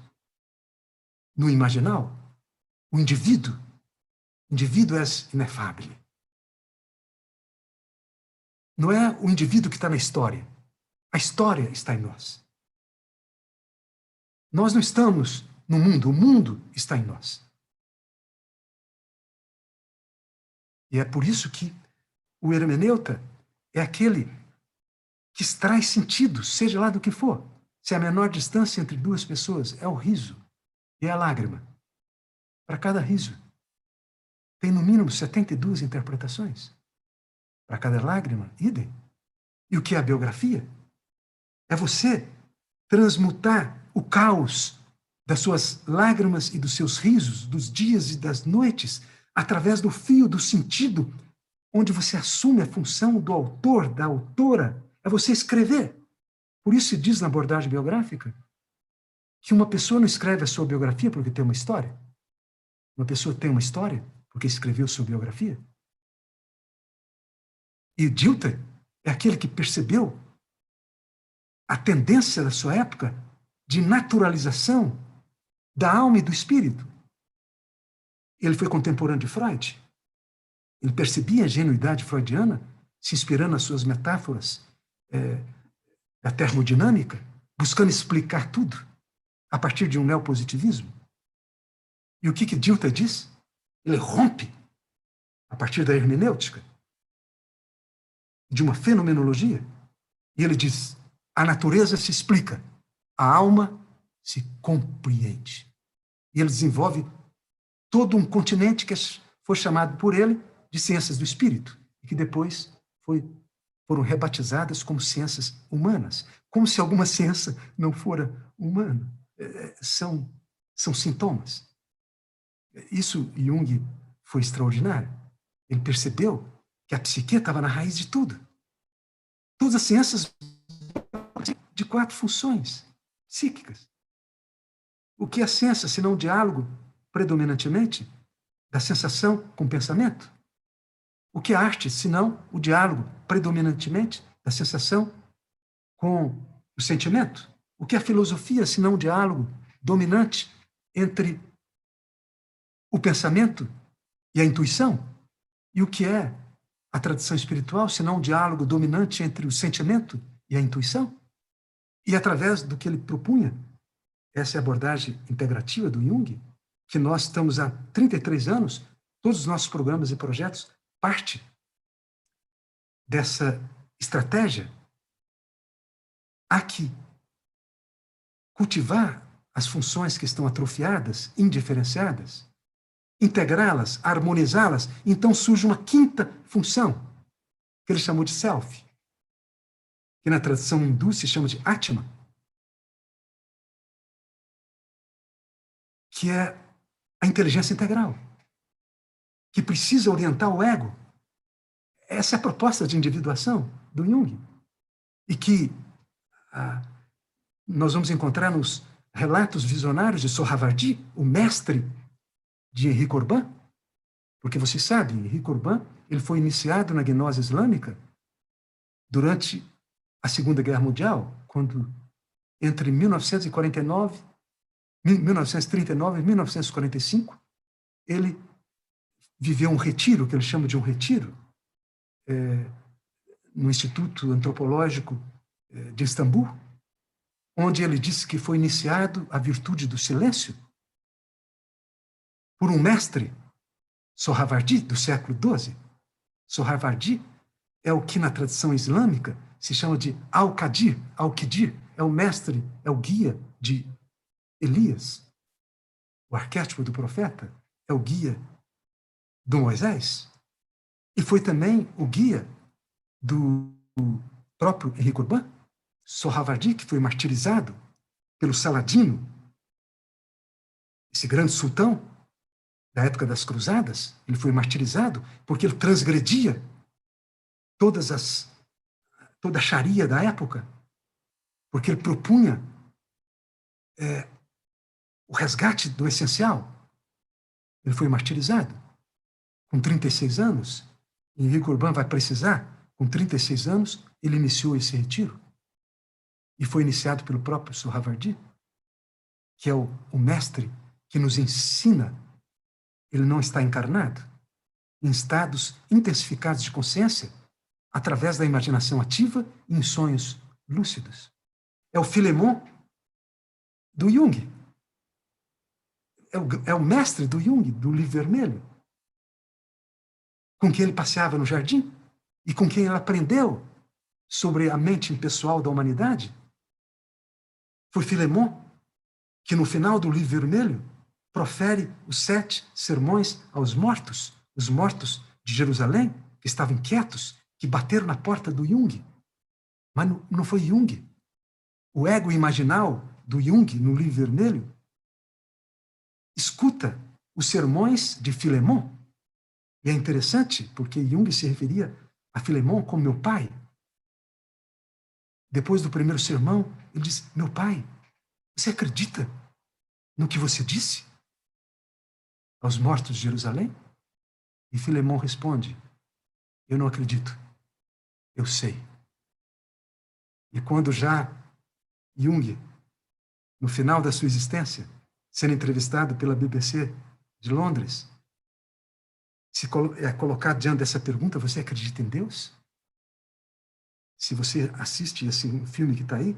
no imaginal. O indivíduo é inefável. Não é o indivíduo que está na história. A história está em nós. Nós não estamos no mundo, o mundo está em nós. E é por isso que o hermeneuta é aquele que extrai sentido, seja lá do que for. Se a menor distância entre duas pessoas é o riso e a lágrima. Para cada riso, tem no mínimo 72 interpretações. Para cada lágrima, idem. E o que é a biografia? É você transmutar o caos das suas lágrimas e dos seus risos, dos dias e das noites, através do fio do sentido, onde você assume a função do autor, da autora, é você escrever. Por isso se diz na abordagem biográfica que uma pessoa não escreve a sua biografia porque tem uma história. Uma pessoa tem uma história porque escreveu sua biografia. E Dilthey é aquele que percebeu a tendência da sua época de naturalização da alma e do espírito. Ele foi contemporâneo de Freud. Ele percebia a ingenuidade freudiana, se inspirando nas suas metáforas da termodinâmica, buscando explicar tudo a partir de um neopositivismo. E o que Dilthey diz? Ele rompe, a partir da hermenêutica, de uma fenomenologia, e ele diz: a natureza se explica, a alma se compreende. E ele desenvolve todo um continente que foi chamado por ele de ciências do espírito, e que depois foram rebatizadas como ciências humanas, como se alguma ciência não fora humana. São sintomas. Isso, Jung foi extraordinário. Ele percebeu que a psique estava na raiz de tudo. Todas as ciências de 4 funções psíquicas. O que é a ciência, senão um diálogo predominantemente da sensação com o pensamento? O que é arte, senão o diálogo predominantemente da sensação com o sentimento? O que é filosofia, senão o diálogo dominante entre o pensamento e a intuição? E o que é a tradição espiritual, senão um diálogo dominante entre o sentimento e a intuição? E através do que ele propunha, essa é a abordagem integrativa do Jung, que nós estamos há 33 anos, todos os nossos programas e projetos parte dessa estratégia. Há que cultivar as funções que estão atrofiadas, indiferenciadas, integrá-las, harmonizá-las. Então surge uma quinta função, que ele chamou de self, que na tradição hindu se chama de Atma, que é a inteligência integral, que precisa orientar o ego. Essa é a proposta de individuação do Jung, e que nós vamos encontrar nos relatos visionários de Sohrawardi, o mestre de Henri Corbin, porque você sabe, Henri Corbin, ele foi iniciado na gnose islâmica durante a Segunda Guerra Mundial, quando entre 1949 1939 e 1945, ele viveu um retiro, que ele chama de um retiro, no Instituto Antropológico de Istambul, onde ele disse que foi iniciado a virtude do silêncio por um mestre, Sohrawardi, do século XII. Sohrawardi é o que na tradição islâmica se chama de Al-Qadir. Al-Qidir é o mestre, é o guia de Elias. O arquétipo do profeta é o guia do Moisés. E foi também o guia do próprio Henrique Urban, Sohrawardi, que foi martirizado pelo Saladino, esse grande sultão da época das cruzadas. Ele foi martirizado porque ele transgredia toda a Sharia da época, porque ele propunha o resgate do essencial. Ele foi martirizado com 36 anos. Henrique Urban vai precisar, com 36 anos, ele iniciou esse retiro. E foi iniciado pelo próprio Sohrawardi, que é o mestre que nos ensina. Ele não está encarnado em estados intensificados de consciência, através da imaginação ativa e em sonhos lúcidos. É o Filemon do Jung. É o mestre do Jung, do Livro Vermelho, com quem ele passeava no jardim e com quem ele aprendeu sobre a mente impessoal da humanidade. Foi Filemon que, no final do Livro Vermelho, profere os 7 sermões aos mortos, os mortos de Jerusalém, que estavam inquietos, que bateram na porta do Jung. Mas não foi Jung. O ego imaginal do Jung, no Livro Vermelho, escuta os sermões de Filemon. E é interessante, porque Jung se referia a Filemon como meu pai. Depois do primeiro sermão, ele diz: meu pai, você acredita no que você disse aos mortos de Jerusalém? E Filemon responde: eu não acredito, eu sei. E quando já Jung, no final da sua existência, sendo entrevistado pela BBC de Londres, é colocado diante dessa pergunta: você acredita em Deus? Se você assiste esse filme que está aí,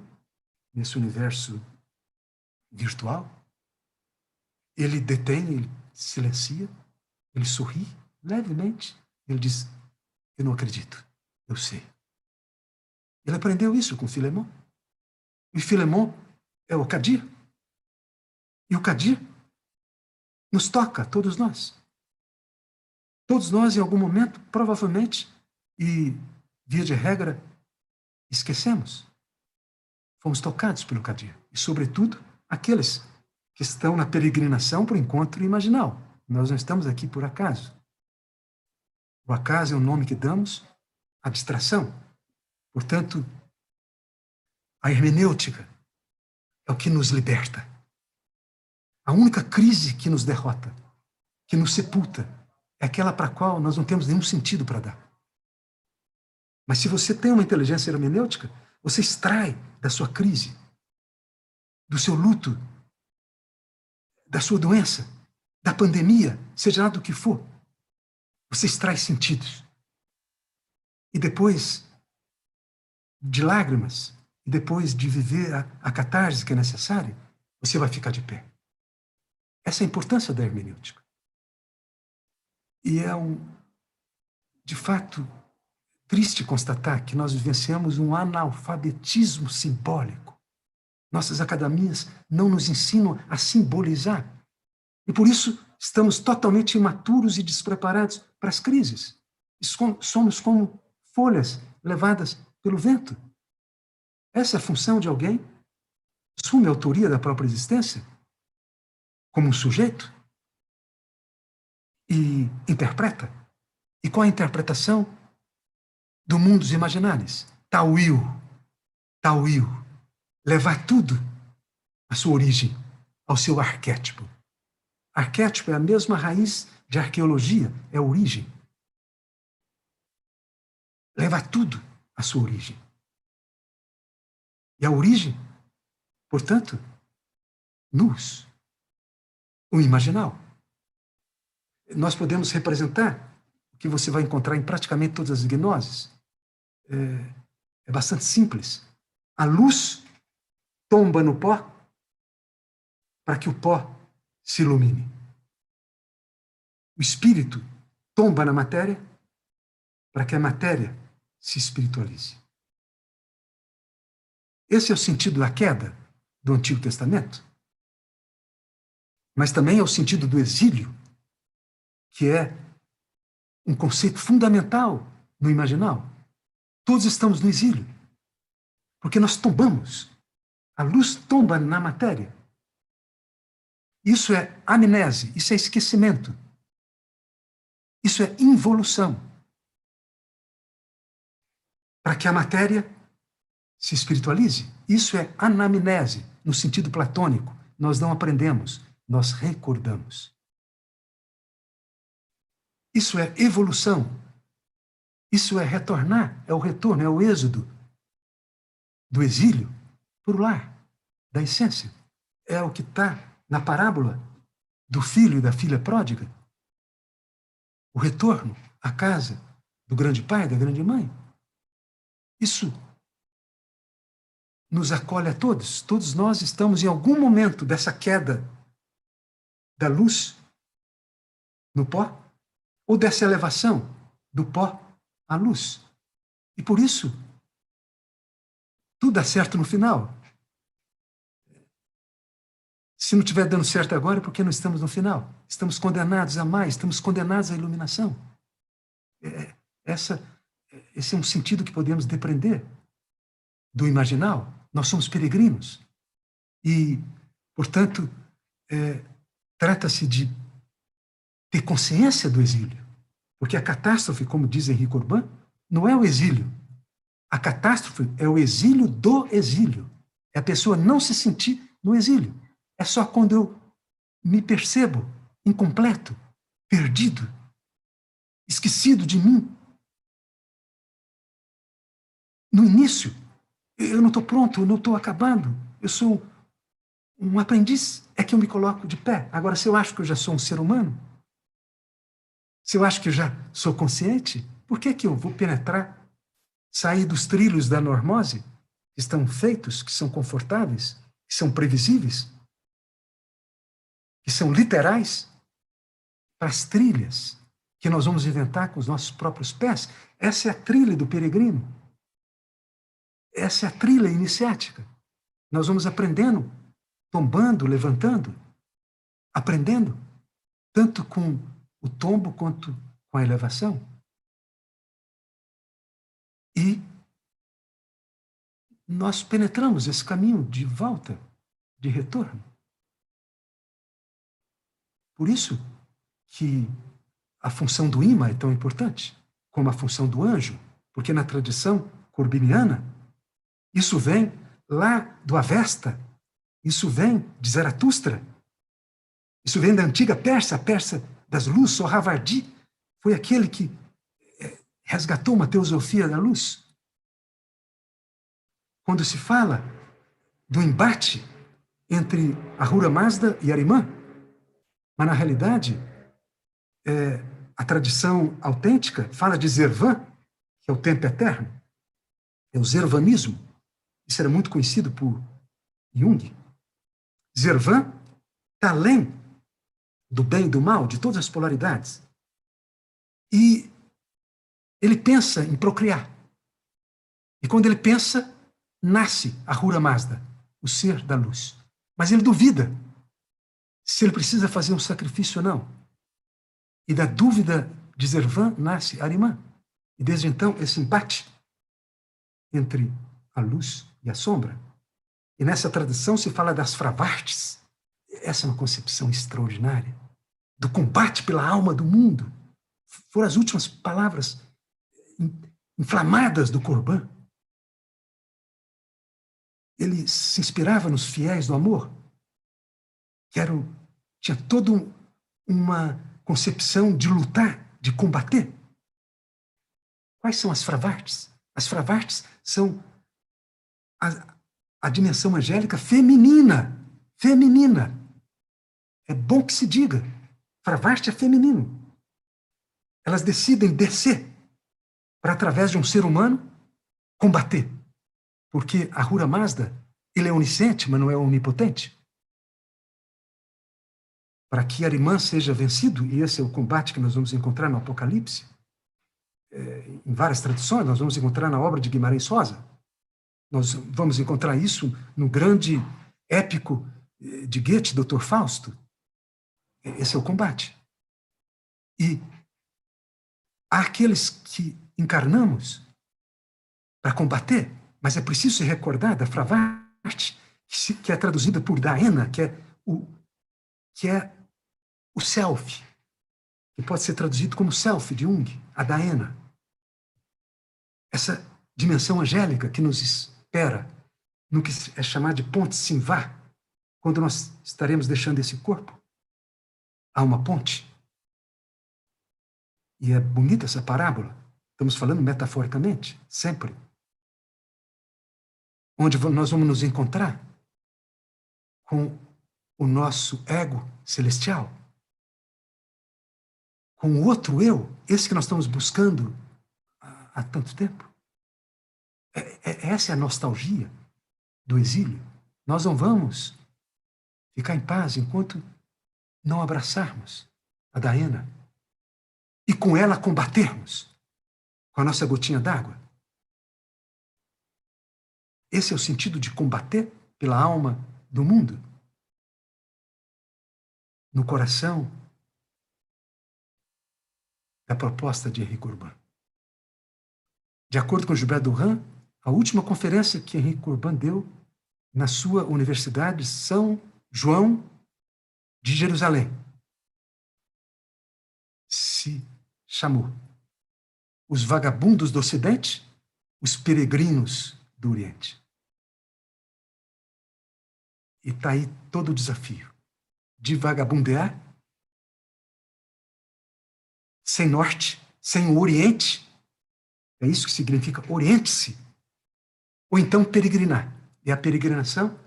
nesse universo virtual, ele detém, ele silencia, ele sorri levemente, ele diz: eu não acredito, eu sei. Ele aprendeu isso com Filemon. E Filemon é o Qadir. E o Qadir nos toca, todos nós. Todos nós, em algum momento, provavelmente, e via de regra, esquecemos. Fomos tocados pelo Qadir. E, sobretudo, aqueles que estão na peregrinação para o encontro imaginal. Nós não estamos aqui por acaso. O acaso é o nome que damos à distração. Portanto, a hermenêutica é o que nos liberta. A única crise que nos derrota, que nos sepulta, é aquela para a qual nós não temos nenhum sentido para dar. Mas se você tem uma inteligência hermenêutica, você extrai da sua crise, do seu luto, da sua doença, da pandemia, seja lá do que for, você extrai sentidos. E depois de lágrimas, e depois de viver a catarse que é necessária, você vai ficar de pé. Essa é a importância da hermenêutica. E é de fato, triste constatar que nós vivenciamos um analfabetismo simbólico. Nossas academias não nos ensinam a simbolizar. E por isso estamos totalmente imaturos e despreparados para as crises. Somos como folhas levadas pelo vento. Essa é a função de alguém que assume a autoria da própria existência como um sujeito e interpreta. E qual a interpretação do mundo dos imaginários? Tawil. Levar tudo à sua origem, ao seu arquétipo. Arquétipo é a mesma raiz de arqueologia, é a origem. Levar tudo à sua origem. E a origem, portanto, nus, o imaginal. Nós podemos representar o que você vai encontrar em praticamente todas as gnoses. É bastante simples. A luz tomba no pó para que o pó se ilumine. O espírito tomba na matéria para que a matéria se espiritualize. Esse é o sentido da queda do Antigo Testamento. Mas também é o sentido do exílio, que é um conceito fundamental no imaginal. Todos estamos no exílio, porque nós tombamos. A luz tomba na matéria. Isso é amnese, isso é esquecimento. Isso é involução. Para que a matéria se espiritualize, isso é anamnese, no sentido platônico. Nós não aprendemos, nós recordamos. Isso é evolução. Isso é retornar, é o retorno, é o êxodo do exílio para o lar, da essência. É o que está na parábola do filho e da filha pródiga. O retorno à casa do grande pai, da grande mãe. Isso nos acolhe a todos. Todos nós estamos em algum momento dessa queda da luz no pó, ou dessa elevação do pó à luz. E por isso, tudo dá certo no final. Se não estiver dando certo agora, é porque não estamos no final. Estamos condenados a mais, estamos condenados à iluminação. Esse é um sentido que podemos depreender do imaginal. Nós somos peregrinos. E, portanto, trata-se de ter consciência do exílio. Porque a catástrofe, como diz Henri Corbin, não é o exílio. A catástrofe é o exílio do exílio. É a pessoa não se sentir no exílio. É só quando eu me percebo incompleto, perdido, esquecido de mim. No início, eu não estou pronto, eu não estou acabado. Eu sou um aprendiz, é que eu me coloco de pé. Agora, se eu acho que eu já sou um ser humano, se eu acho que eu já sou consciente, por que eu vou penetrar, sair dos trilhos da normose, que estão feitos, que são confortáveis, que são previsíveis, que são literais, para as trilhas que nós vamos inventar com os nossos próprios pés? Essa é a trilha do peregrino. Essa é a trilha iniciática. Nós vamos aprendendo, tombando, levantando, aprendendo, tanto com o tombo quanto com a elevação. E nós penetramos esse caminho de volta, de retorno. Por isso que a função do imã é tão importante, como a função do anjo, porque na tradição corbiniana, isso vem lá do Avesta, isso vem de Zaratustra, isso vem da antiga Pérsia, a Pérsia das luzes. Sohravardi foi aquele que resgatou uma teosofia da luz. Quando se fala do embate entre Ahura Mazda e Arimã, mas, na realidade, a tradição autêntica fala de Zervan, que é o tempo eterno. É o zervanismo. Isso era muito conhecido por Jung. Zervan está além do bem e do mal, de todas as polaridades. E ele pensa em procriar. E quando ele pensa, nasce Ahura Mazda, o ser da luz. Mas ele duvida se ele precisa fazer um sacrifício ou não. E da dúvida de Zervan nasce Arimã. E desde então, esse embate entre a luz e a sombra. E nessa tradição se fala das fravartes. Essa é uma concepção extraordinária. Do combate pela alma do mundo. Foram as últimas palavras inflamadas do Corbin. Ele se inspirava nos fiéis do amor, que tinha toda uma concepção de lutar, de combater. Quais são as fravartes? As fravartes são a dimensão angélica feminina. Feminina. é bom que se diga, Fravasti é feminino. Elas decidem descer para, através de um ser humano, combater. Porque Ahura Mazda, ele é onisciente, mas não é onipotente. Para que Arimã seja vencido, e esse é o combate que nós vamos encontrar no Apocalipse, em várias traduções, nós vamos encontrar na obra de Guimarães Rosa, nós vamos encontrar isso no grande épico de Goethe, Dr. Fausto. Esse é o combate. E há aqueles que encarnamos para combater, mas é preciso se recordar da Fravasti, que é traduzida por Daena, que é o self, que pode ser traduzido como self de Jung, a Daena. Essa dimensão angélica que nos espera no que é chamado de ponte Simvá, quando nós estaremos deixando esse corpo. Há uma ponte. E é bonita essa parábola. Estamos falando metaforicamente, sempre. Onde nós vamos nos encontrar com o nosso ego celestial, com o outro eu, esse que nós estamos buscando há tanto tempo. Essa é a nostalgia do exílio. Nós não vamos ficar em paz enquanto não abraçarmos a Daena e com ela combatermos com a nossa gotinha d'água. Esse é o sentido de combater pela alma do mundo. No coração da proposta de Henri Corbin. De acordo com Gilbert Durand, a última conferência que Henri Corbin deu na sua Universidade São João de Jerusalém se chamou Os Vagabundos do Ocidente, os Peregrinos do Oriente. E está aí todo o desafio de vagabundear sem norte, sem o Oriente. É isso que significa oriente-se. Ou então peregrinar. E a peregrinação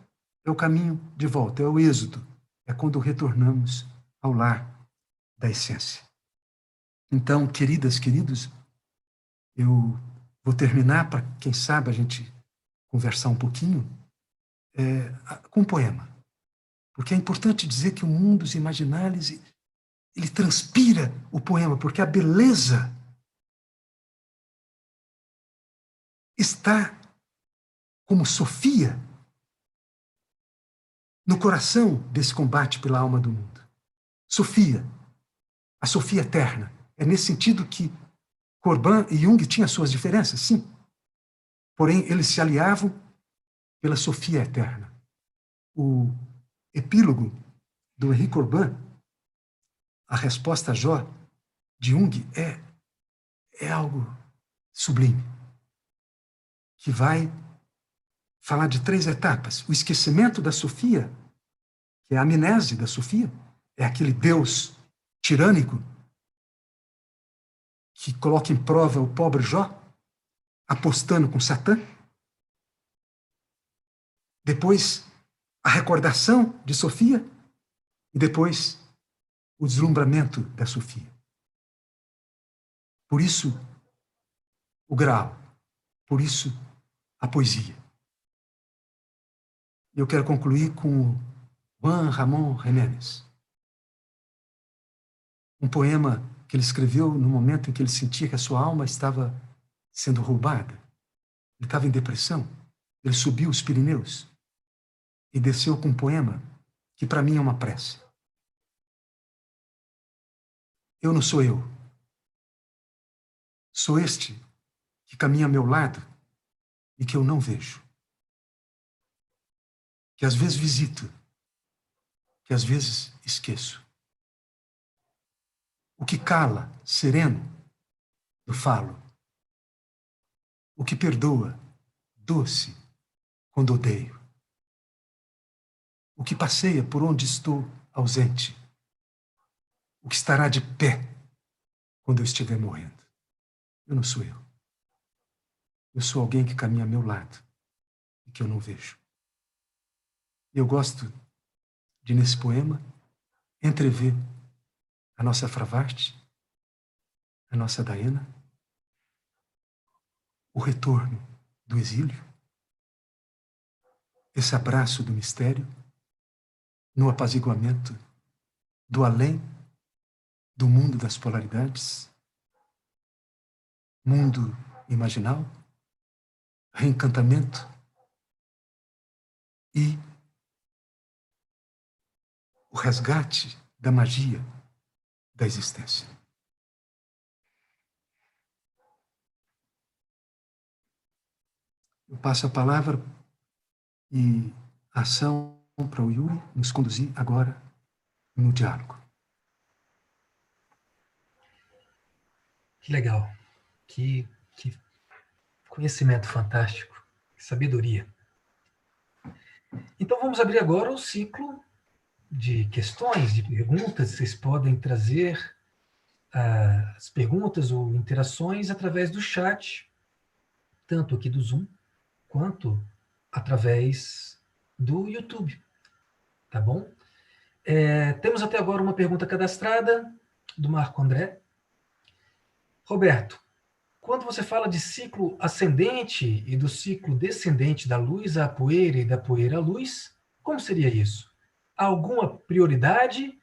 é o caminho de volta, é o êxodo. É quando retornamos ao lar da essência. Então, queridas, queridos, eu vou terminar para, quem sabe, a gente conversar um pouquinho com um poema. Porque é importante dizer que o mundo dos imaginários, ele transpira o poema, porque a beleza está como Sofia no coração desse combate pela alma do mundo. Sofia, a Sofia eterna. É nesse sentido que Corbin e Jung tinham suas diferenças, sim. Porém, eles se aliavam pela Sofia eterna. O epílogo do Henri Corbin, a resposta a Jó, de Jung, é algo sublime, que vai falar de 3 etapas. O esquecimento da Sofia, que é a amnésia da Sofia, é aquele Deus tirânico que coloca em prova o pobre Jó, apostando com Satã. Depois, a recordação de Sofia. E depois, o deslumbramento da Sofia. Por isso, o grau. Por isso, a poesia. Eu quero concluir com Juan Ramón Jiménez. Um poema que ele escreveu no momento em que ele sentia que a sua alma estava sendo roubada. Ele estava em depressão. Ele subiu os Pirineus e desceu com um poema que para mim é uma prece. Eu não sou eu. Sou este que caminha ao meu lado e que eu não vejo. Que às vezes visito, que às vezes esqueço. O que cala, sereno, eu falo. O que perdoa, doce, quando odeio. O que passeia por onde estou ausente. O que estará de pé quando eu estiver morrendo. Eu não sou eu. Eu sou alguém que caminha ao meu lado e que eu não vejo. Eu gosto de, nesse poema, entrever a nossa Fravarte, a nossa Diana, o retorno do exílio, esse abraço do mistério, no apaziguamento do além, do mundo das polaridades, mundo imaginal, reencantamento e o resgate da magia da existência. Eu passo a palavra e a ação para o Yuri nos conduzir agora no diálogo. Que legal. Que conhecimento fantástico. Que sabedoria. Então vamos abrir agora o ciclo de questões, de perguntas. Vocês podem trazer as perguntas ou interações através do chat, tanto aqui do Zoom, quanto através do YouTube. Tá bom? Temos até agora uma pergunta cadastrada do Marco André. Roberto, quando você fala de ciclo ascendente e do ciclo descendente da luz à poeira e da poeira à luz, como seria isso? Há alguma prioridade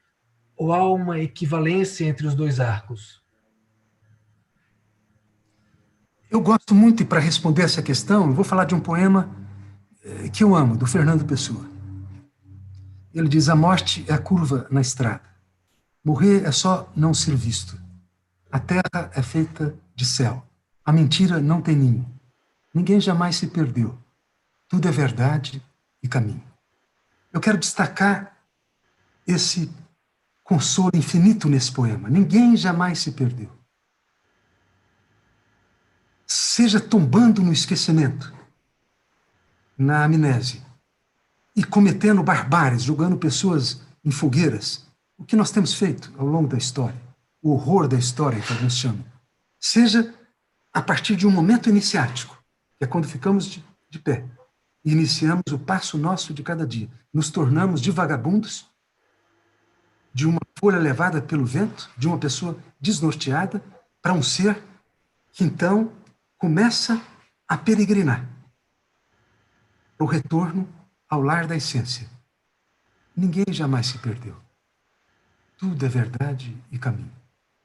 ou há uma equivalência entre os dois arcos? Eu gosto muito, e para responder essa questão, eu vou falar de um poema que eu amo, do Fernando Pessoa. Ele diz: a morte é a curva na estrada. Morrer é só não ser visto. A terra é feita de céu. A mentira não tem ninho. Ninguém jamais se perdeu. Tudo é verdade e caminho. Eu quero destacar esse consolo infinito nesse poema. Ninguém jamais se perdeu. Seja tombando no esquecimento, na amnésia, e cometendo barbáries, jogando pessoas em fogueiras, o que nós temos feito ao longo da história, o horror da história, que alguns chamam, seja a partir de um momento iniciático, que é quando ficamos de pé e iniciamos o passo nosso de cada dia, nos tornamos de vagabundos, de uma folha levada pelo vento, de uma pessoa desnorteada, para um ser que então começa a peregrinar o retorno ao lar da essência. Ninguém jamais se perdeu. Tudo é verdade e caminho.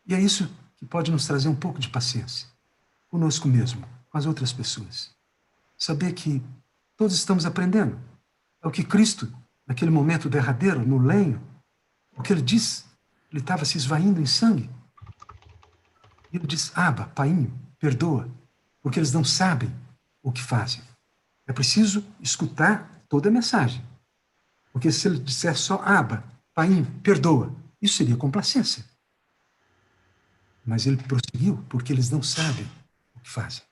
E é isso que pode nos trazer um pouco de paciência, conosco mesmo, com as outras pessoas. Saber que todos estamos aprendendo. É o que Cristo, naquele momento derradeiro, no lenho, o que ele diz, ele estava se esvaindo em sangue. E ele diz: Abba, Painho, perdoa, porque eles não sabem o que fazem. É preciso escutar toda a mensagem. Porque se ele disser só Abba, Painho, perdoa, isso seria complacência. Mas ele prosseguiu porque eles não sabem o que fazem.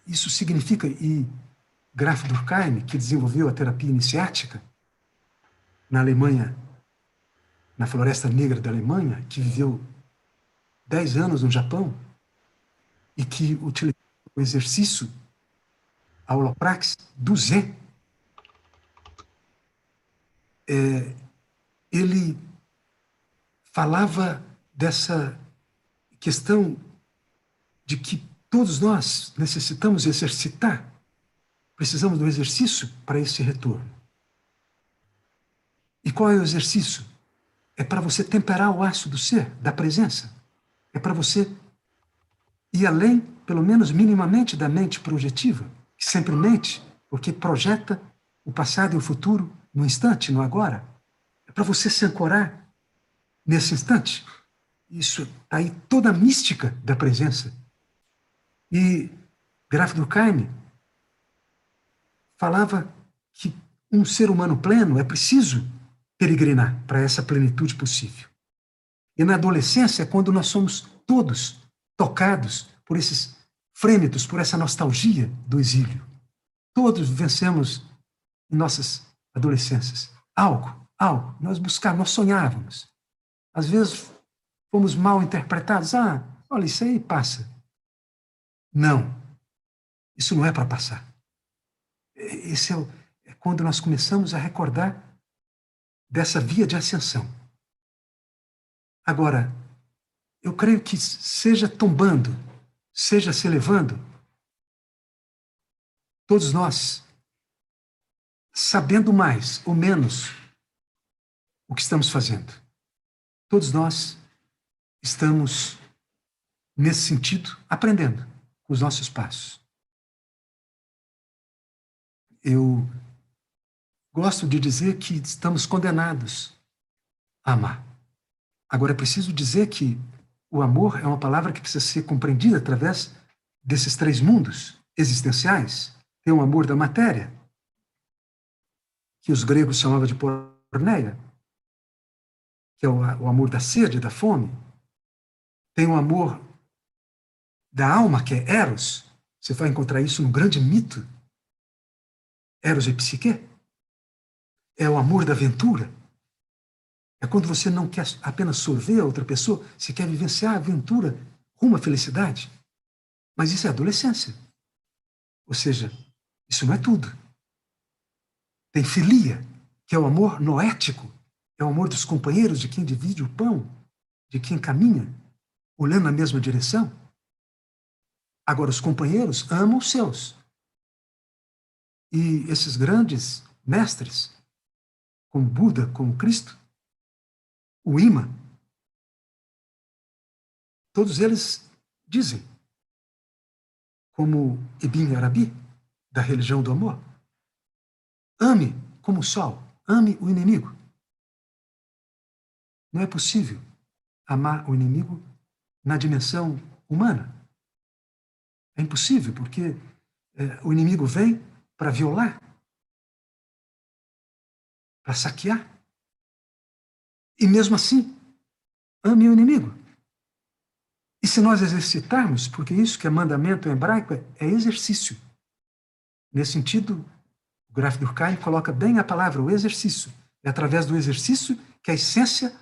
Isso significa, e Graf Durkheim, que desenvolveu a terapia iniciática na Alemanha, na Floresta Negra da Alemanha, que viveu 10 anos no Japão e que utilizou o exercício, a holopraxis do Zen, ele falava dessa questão de que todos nós necessitamos exercitar, precisamos do exercício para esse retorno. E qual é o exercício? É para você temperar o aço do ser, da presença. É para você ir além, pelo menos minimamente, da mente projetiva, que sempre mente, porque projeta o passado e o futuro no instante, no agora. É para você se ancorar nesse instante. Isso, aí toda a mística da presença. E Graf Durkheim falava que um ser humano pleno é preciso peregrinar para essa plenitude possível. E na adolescência é quando nós somos todos tocados por esses frêmitos, por essa nostalgia do exílio. Todos vencemos em nossas adolescências algo, nós buscávamos, nós sonhávamos. Às vezes fomos mal interpretados. Olha, isso aí passa. Não, isso não é para passar. Esse é quando nós começamos a recordar dessa via de ascensão. Agora, eu creio que seja tombando, seja se elevando, todos nós, sabendo mais ou menos o que estamos fazendo, todos nós estamos, nesse sentido, aprendendo com os nossos passos. Eu gosto de dizer que estamos condenados a amar. Agora, é preciso dizer que o amor é uma palavra que precisa ser compreendida através desses três mundos existenciais. Tem o amor da matéria, que os gregos chamavam de porneia, que é o amor da sede, da fome. Tem o amor da alma, que é Eros. Você vai encontrar isso no grande mito, Eros e Psique. É o amor da aventura. É quando você não quer apenas sorver a outra pessoa, você quer vivenciar a aventura rumo à felicidade. Mas isso é adolescência. Ou seja, isso não é tudo. Tem filia, que é o amor noético, é o amor dos companheiros, de quem divide o pão, de quem caminha, olhando na mesma direção. Agora, os companheiros amam os seus. E esses grandes mestres, como Buda, como Cristo, o imã, todos eles dizem, como Ibn Arabi, da religião do amor, ame como o sol, ame o inimigo. Não é possível amar o inimigo na dimensão humana. É impossível, porque o inimigo vem para violar, para saquear. E mesmo assim, ame o inimigo. E se nós exercitarmos, porque isso que é mandamento em hebraico é exercício. Nesse sentido, o Graf Durkheim coloca bem a palavra, o exercício. É através do exercício que a essência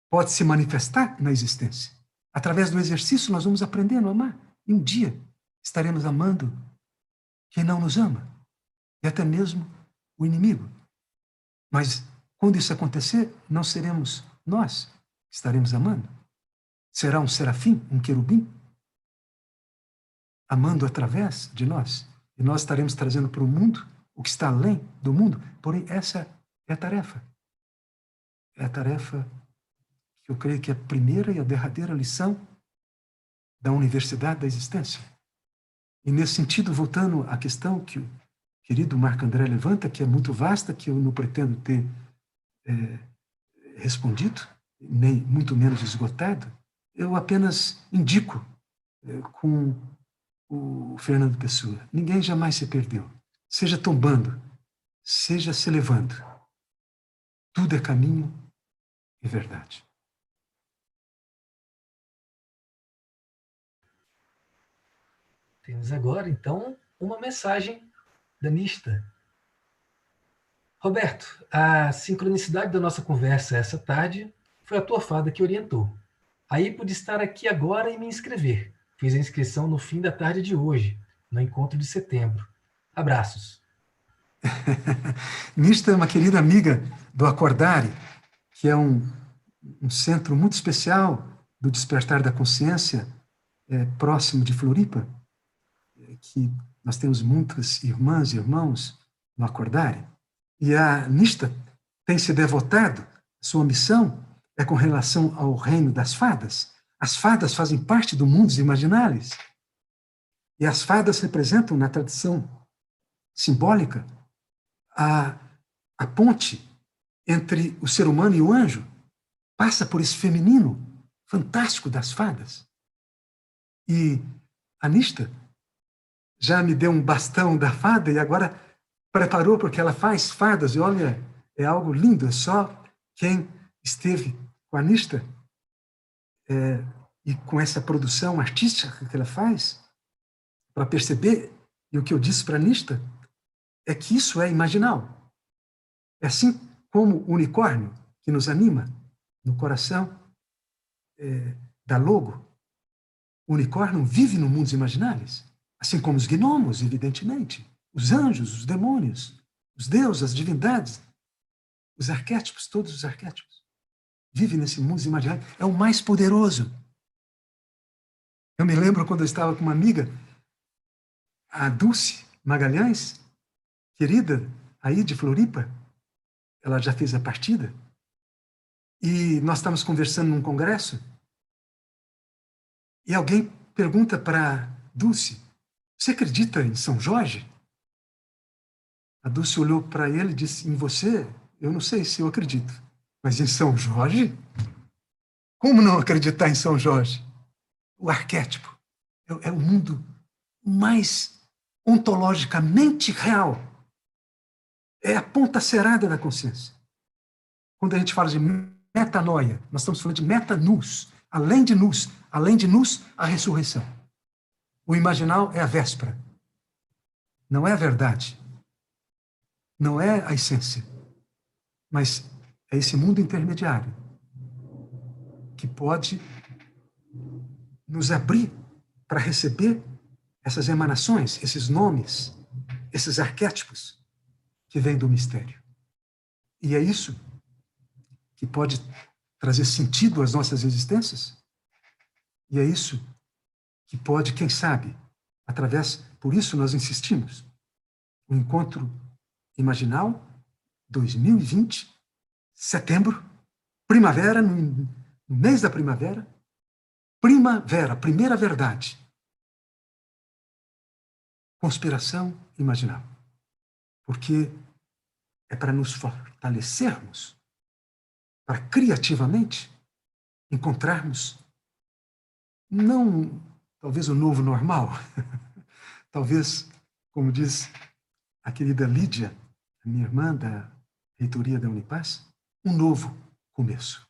pode se manifestar na existência. Através do exercício nós vamos aprendendo a amar. E um dia estaremos amando quem não nos ama. E até mesmo o inimigo. Mas quando isso acontecer, não seremos nós que estaremos amando. Será um serafim, um querubim, amando através de nós. E nós estaremos trazendo para o mundo o que está além do mundo. Porém, essa é a tarefa. É a tarefa que eu creio que é a primeira e a derradeira lição da universidade da existência. E nesse sentido, voltando à questão que o querido Marco André levanta, que é muito vasta, que eu não pretendo ter respondido, nem muito menos esgotado, eu apenas indico com o Fernando Pessoa. Ninguém jamais se perdeu. Seja tombando, seja se levando. Tudo é caminho e verdade. Temos agora, então, uma mensagem da Nista. Roberto, a sincronicidade da nossa conversa essa tarde foi a tua fada que orientou. Aí pude estar aqui agora e me inscrever. Fiz a inscrição no fim da tarde de hoje, no encontro de setembro. Abraços. Nista é uma querida amiga do Acordare, que é um centro muito especial do despertar da consciência, próximo de Floripa, que nós temos muitas irmãs e irmãos no Acordare. E a Nista tem se devotado, sua missão é com relação ao reino das fadas. As fadas fazem parte do mundo dos imaginários. E as fadas representam, na tradição simbólica, a ponte entre o ser humano e o anjo. Passa por esse feminino fantástico das fadas. E a Nista já me deu um bastão da fada e agora preparou, porque ela faz fadas. E olha, é algo lindo. É só quem esteve com a Nista e com essa produção artística que ela faz, para perceber, e o que eu disse para a Nista, é que isso é imaginal. É assim como o unicórnio que nos anima no coração da Logo. O unicórnio vive no mundo dos imaginários, assim como os gnomos, evidentemente, os anjos, os demônios, os deuses, as divindades. Os arquétipos, todos os arquétipos, vivem nesse mundo imaginário. É o mais poderoso. Eu me lembro quando eu estava com uma amiga, a Dulce Magalhães, querida, aí de Floripa, ela já fez a partida, e nós estávamos conversando num congresso, e alguém pergunta para Dulce, você acredita em São Jorge? A Dulce olhou para ele e disse, em você, eu não sei se eu acredito, mas em São Jorge? Como não acreditar em São Jorge? O arquétipo é o mundo mais ontologicamente real. É a ponta cerada da consciência. Quando a gente fala de metanoia, nós estamos falando de meta-nous. Além de nous, a ressurreição. O imaginal é a véspera. Não é a verdade. Não é a essência. Mas é esse mundo intermediário que pode nos abrir para receber essas emanações, esses nomes, esses arquétipos que vêm do mistério. E é isso que pode trazer sentido às nossas existências. E é isso que pode, quem sabe, por isso nós insistimos, o encontro imaginal 2020, setembro, primavera, no mês da primavera, primeira verdade. Conspiração imaginal. Porque é para nos fortalecermos, para criativamente encontrarmos, não talvez o novo normal, talvez, como diz a querida Lídia, a minha irmã da reitoria da Unipaz, um novo começo.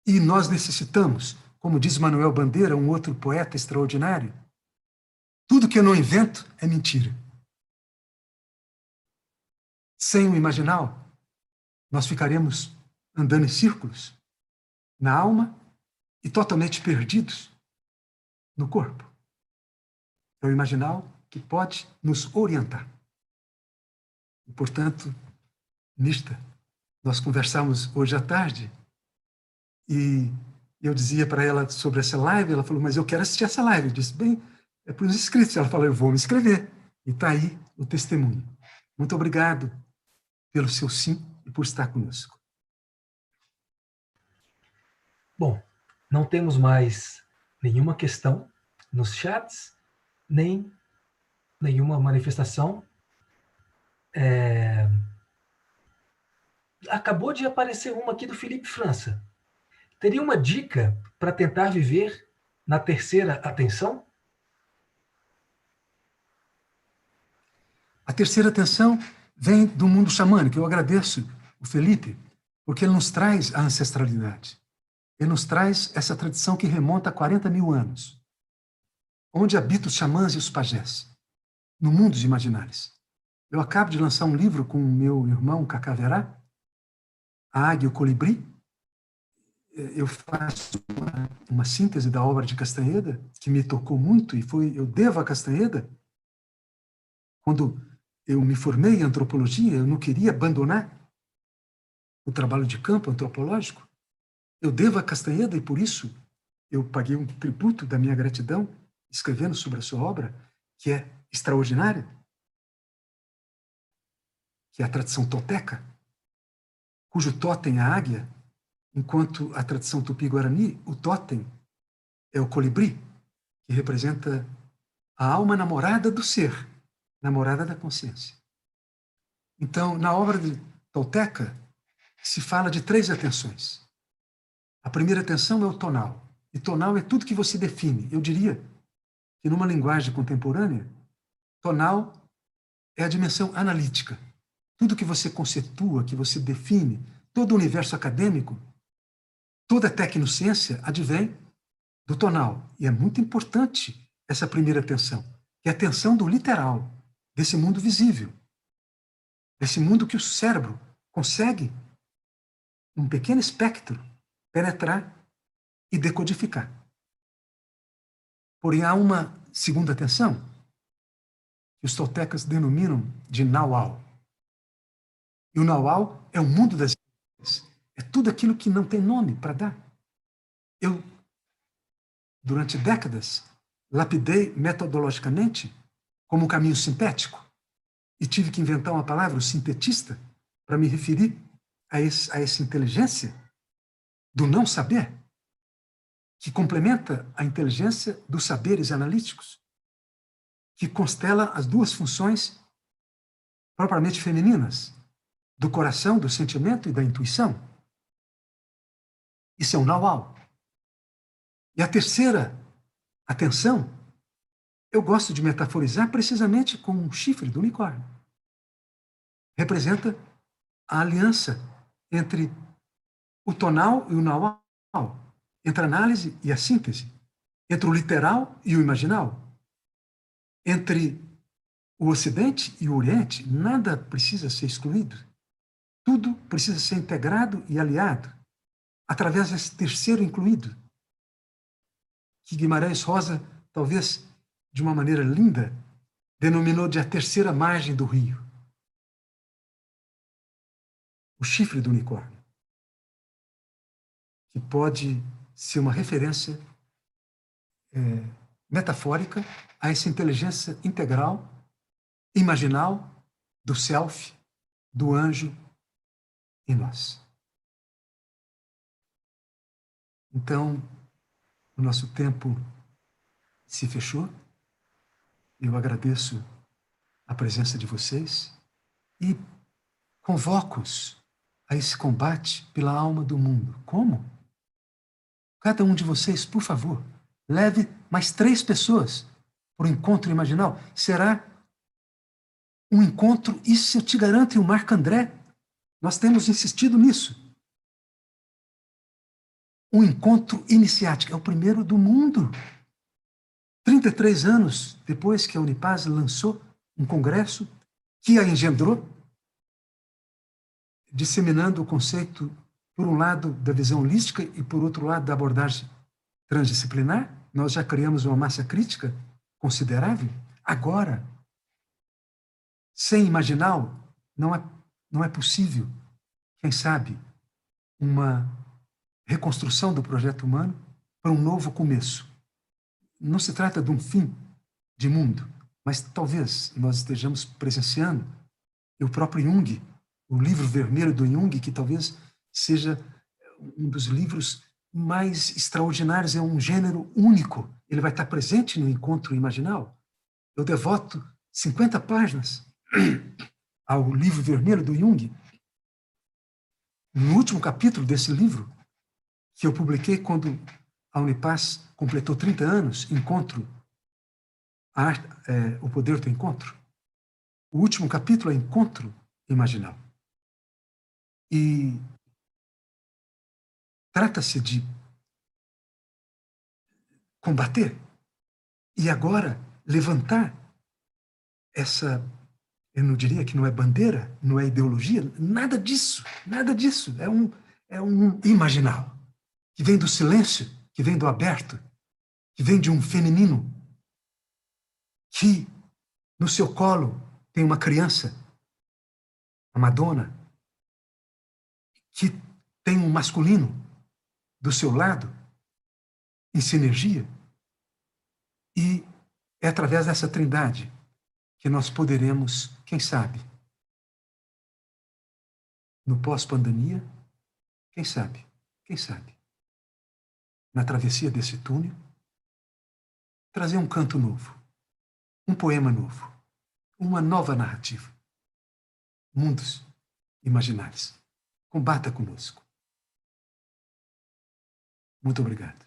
E nós necessitamos, como diz Manuel Bandeira, um outro poeta extraordinário, tudo que eu não invento é mentira. Sem o imaginal, nós ficaremos andando em círculos na alma e totalmente perdidos no corpo. É o imaginal que pode nos orientar. E, portanto, Nista, nós conversamos hoje à tarde e eu dizia para ela sobre essa live, ela falou, mas eu quero assistir essa live. Eu disse, bem, é para os inscritos. Ela falou, eu vou me inscrever. E está aí o testemunho. Muito obrigado pelo seu sim e por estar conosco. Bom, não temos mais nenhuma questão nos chats, nem nenhuma manifestação. Acabou de aparecer uma aqui do Felipe França. Teria uma dica para tentar viver na terceira atenção? A terceira atenção vem do mundo xamânico. Eu agradeço o Felipe, porque ele nos traz a ancestralidade. Ele nos traz essa tradição que remonta a 40 mil anos, onde habitam os xamãs e os pajés, no mundo dos imaginários. Eu acabo de lançar um livro com o meu irmão Cacá Verá, A Águia e o Colibri. Eu faço uma síntese da obra de Castanheda, que me tocou muito, e eu devo a Castanheda. Quando eu me formei em antropologia, eu não queria abandonar o trabalho de campo antropológico. Eu devo a Castanheda e, por isso, eu paguei um tributo da minha gratidão, escrevendo sobre a sua obra, que é extraordinária, que é a tradição tolteca, cujo totem é a águia, enquanto a tradição tupi-guarani, o totem é o colibri, que representa a alma namorada do ser, namorada da consciência. Então, na obra de tolteca, se fala de 3 atenções. A primeira atenção é o tonal. E tonal é tudo que você define. Eu diria que, numa linguagem contemporânea, tonal é a dimensão analítica. Tudo que você conceitua, que você define, todo o universo acadêmico, toda a tecnociência advém do tonal. E é muito importante essa primeira atenção, que é a atenção do literal, desse mundo visível, desse mundo que o cérebro consegue, num pequeno espectro, penetrar e decodificar. Porém, há uma segunda atenção, que os toltecas denominam de naual. E o know-how é o mundo das ideias. É tudo aquilo que não tem nome para dar. Eu, durante décadas, lapidei metodologicamente como um caminho sintético e tive que inventar uma palavra, o sintetista, para me referir a essa inteligência do não saber, que complementa a inteligência dos saberes analíticos, que constela as duas funções propriamente femininas, do coração, do sentimento e da intuição. Isso é um know-how. E a terceira atenção, eu gosto de metaforizar precisamente com um chifre do unicórnio. Representa a aliança entre o tonal e o know-how, entre a análise e a síntese, entre o literal e o imaginal, entre o Ocidente e o Oriente. Nada precisa ser excluído. Tudo precisa ser integrado e aliado, através desse terceiro incluído, que Guimarães Rosa, talvez de uma maneira linda, denominou de a terceira margem do rio. O chifre do unicórnio, que pode ser uma referência metafórica a essa inteligência integral, imaginal, do self, do anjo em nós. Então, o nosso tempo se fechou. Eu agradeço a presença de vocês e convoco-os a esse combate pela alma do mundo. Como? Cada um de vocês, por favor, leve mais 3 pessoas para o encontro imaginal. Será um encontro, isso eu te garanto, e o Marc André, nós temos insistido nisso. Um encontro iniciático, é o primeiro do mundo. 33 anos depois que a Unipaz lançou um congresso que a engendrou, disseminando o conceito, por um lado, da visão holística e, por outro lado, da abordagem transdisciplinar. Nós já criamos uma massa crítica considerável. Agora, sem imaginal, não é possível, quem sabe, uma reconstrução do projeto humano para um novo começo. Não se trata de um fim de mundo, mas talvez nós estejamos presenciando, e o próprio Jung, o livro vermelho do Jung, que talvez seja um dos livros mais extraordinários, é um gênero único, ele vai estar presente no encontro imaginal. Eu devoto 50 páginas ao livro vermelho do Jung. No último capítulo desse livro, que eu publiquei quando a Unipaz completou 30 anos, o poder do encontro. O último capítulo é Encontro Imaginal. E trata-se de combater e agora levantar essa, eu não diria que não é bandeira, não é ideologia, nada disso, nada disso. É um imaginal, que vem do silêncio, que vem do aberto, que vem de um feminino, que no seu colo tem uma criança, a Madonna, que tem um masculino do seu lado, em sinergia, e é através dessa trindade que nós poderemos, quem sabe, no pós-pandemia, quem sabe, na travessia desse túnel, trazer um canto novo, um poema novo, uma nova narrativa. Mundos imaginários. Combata conosco. Muito obrigado.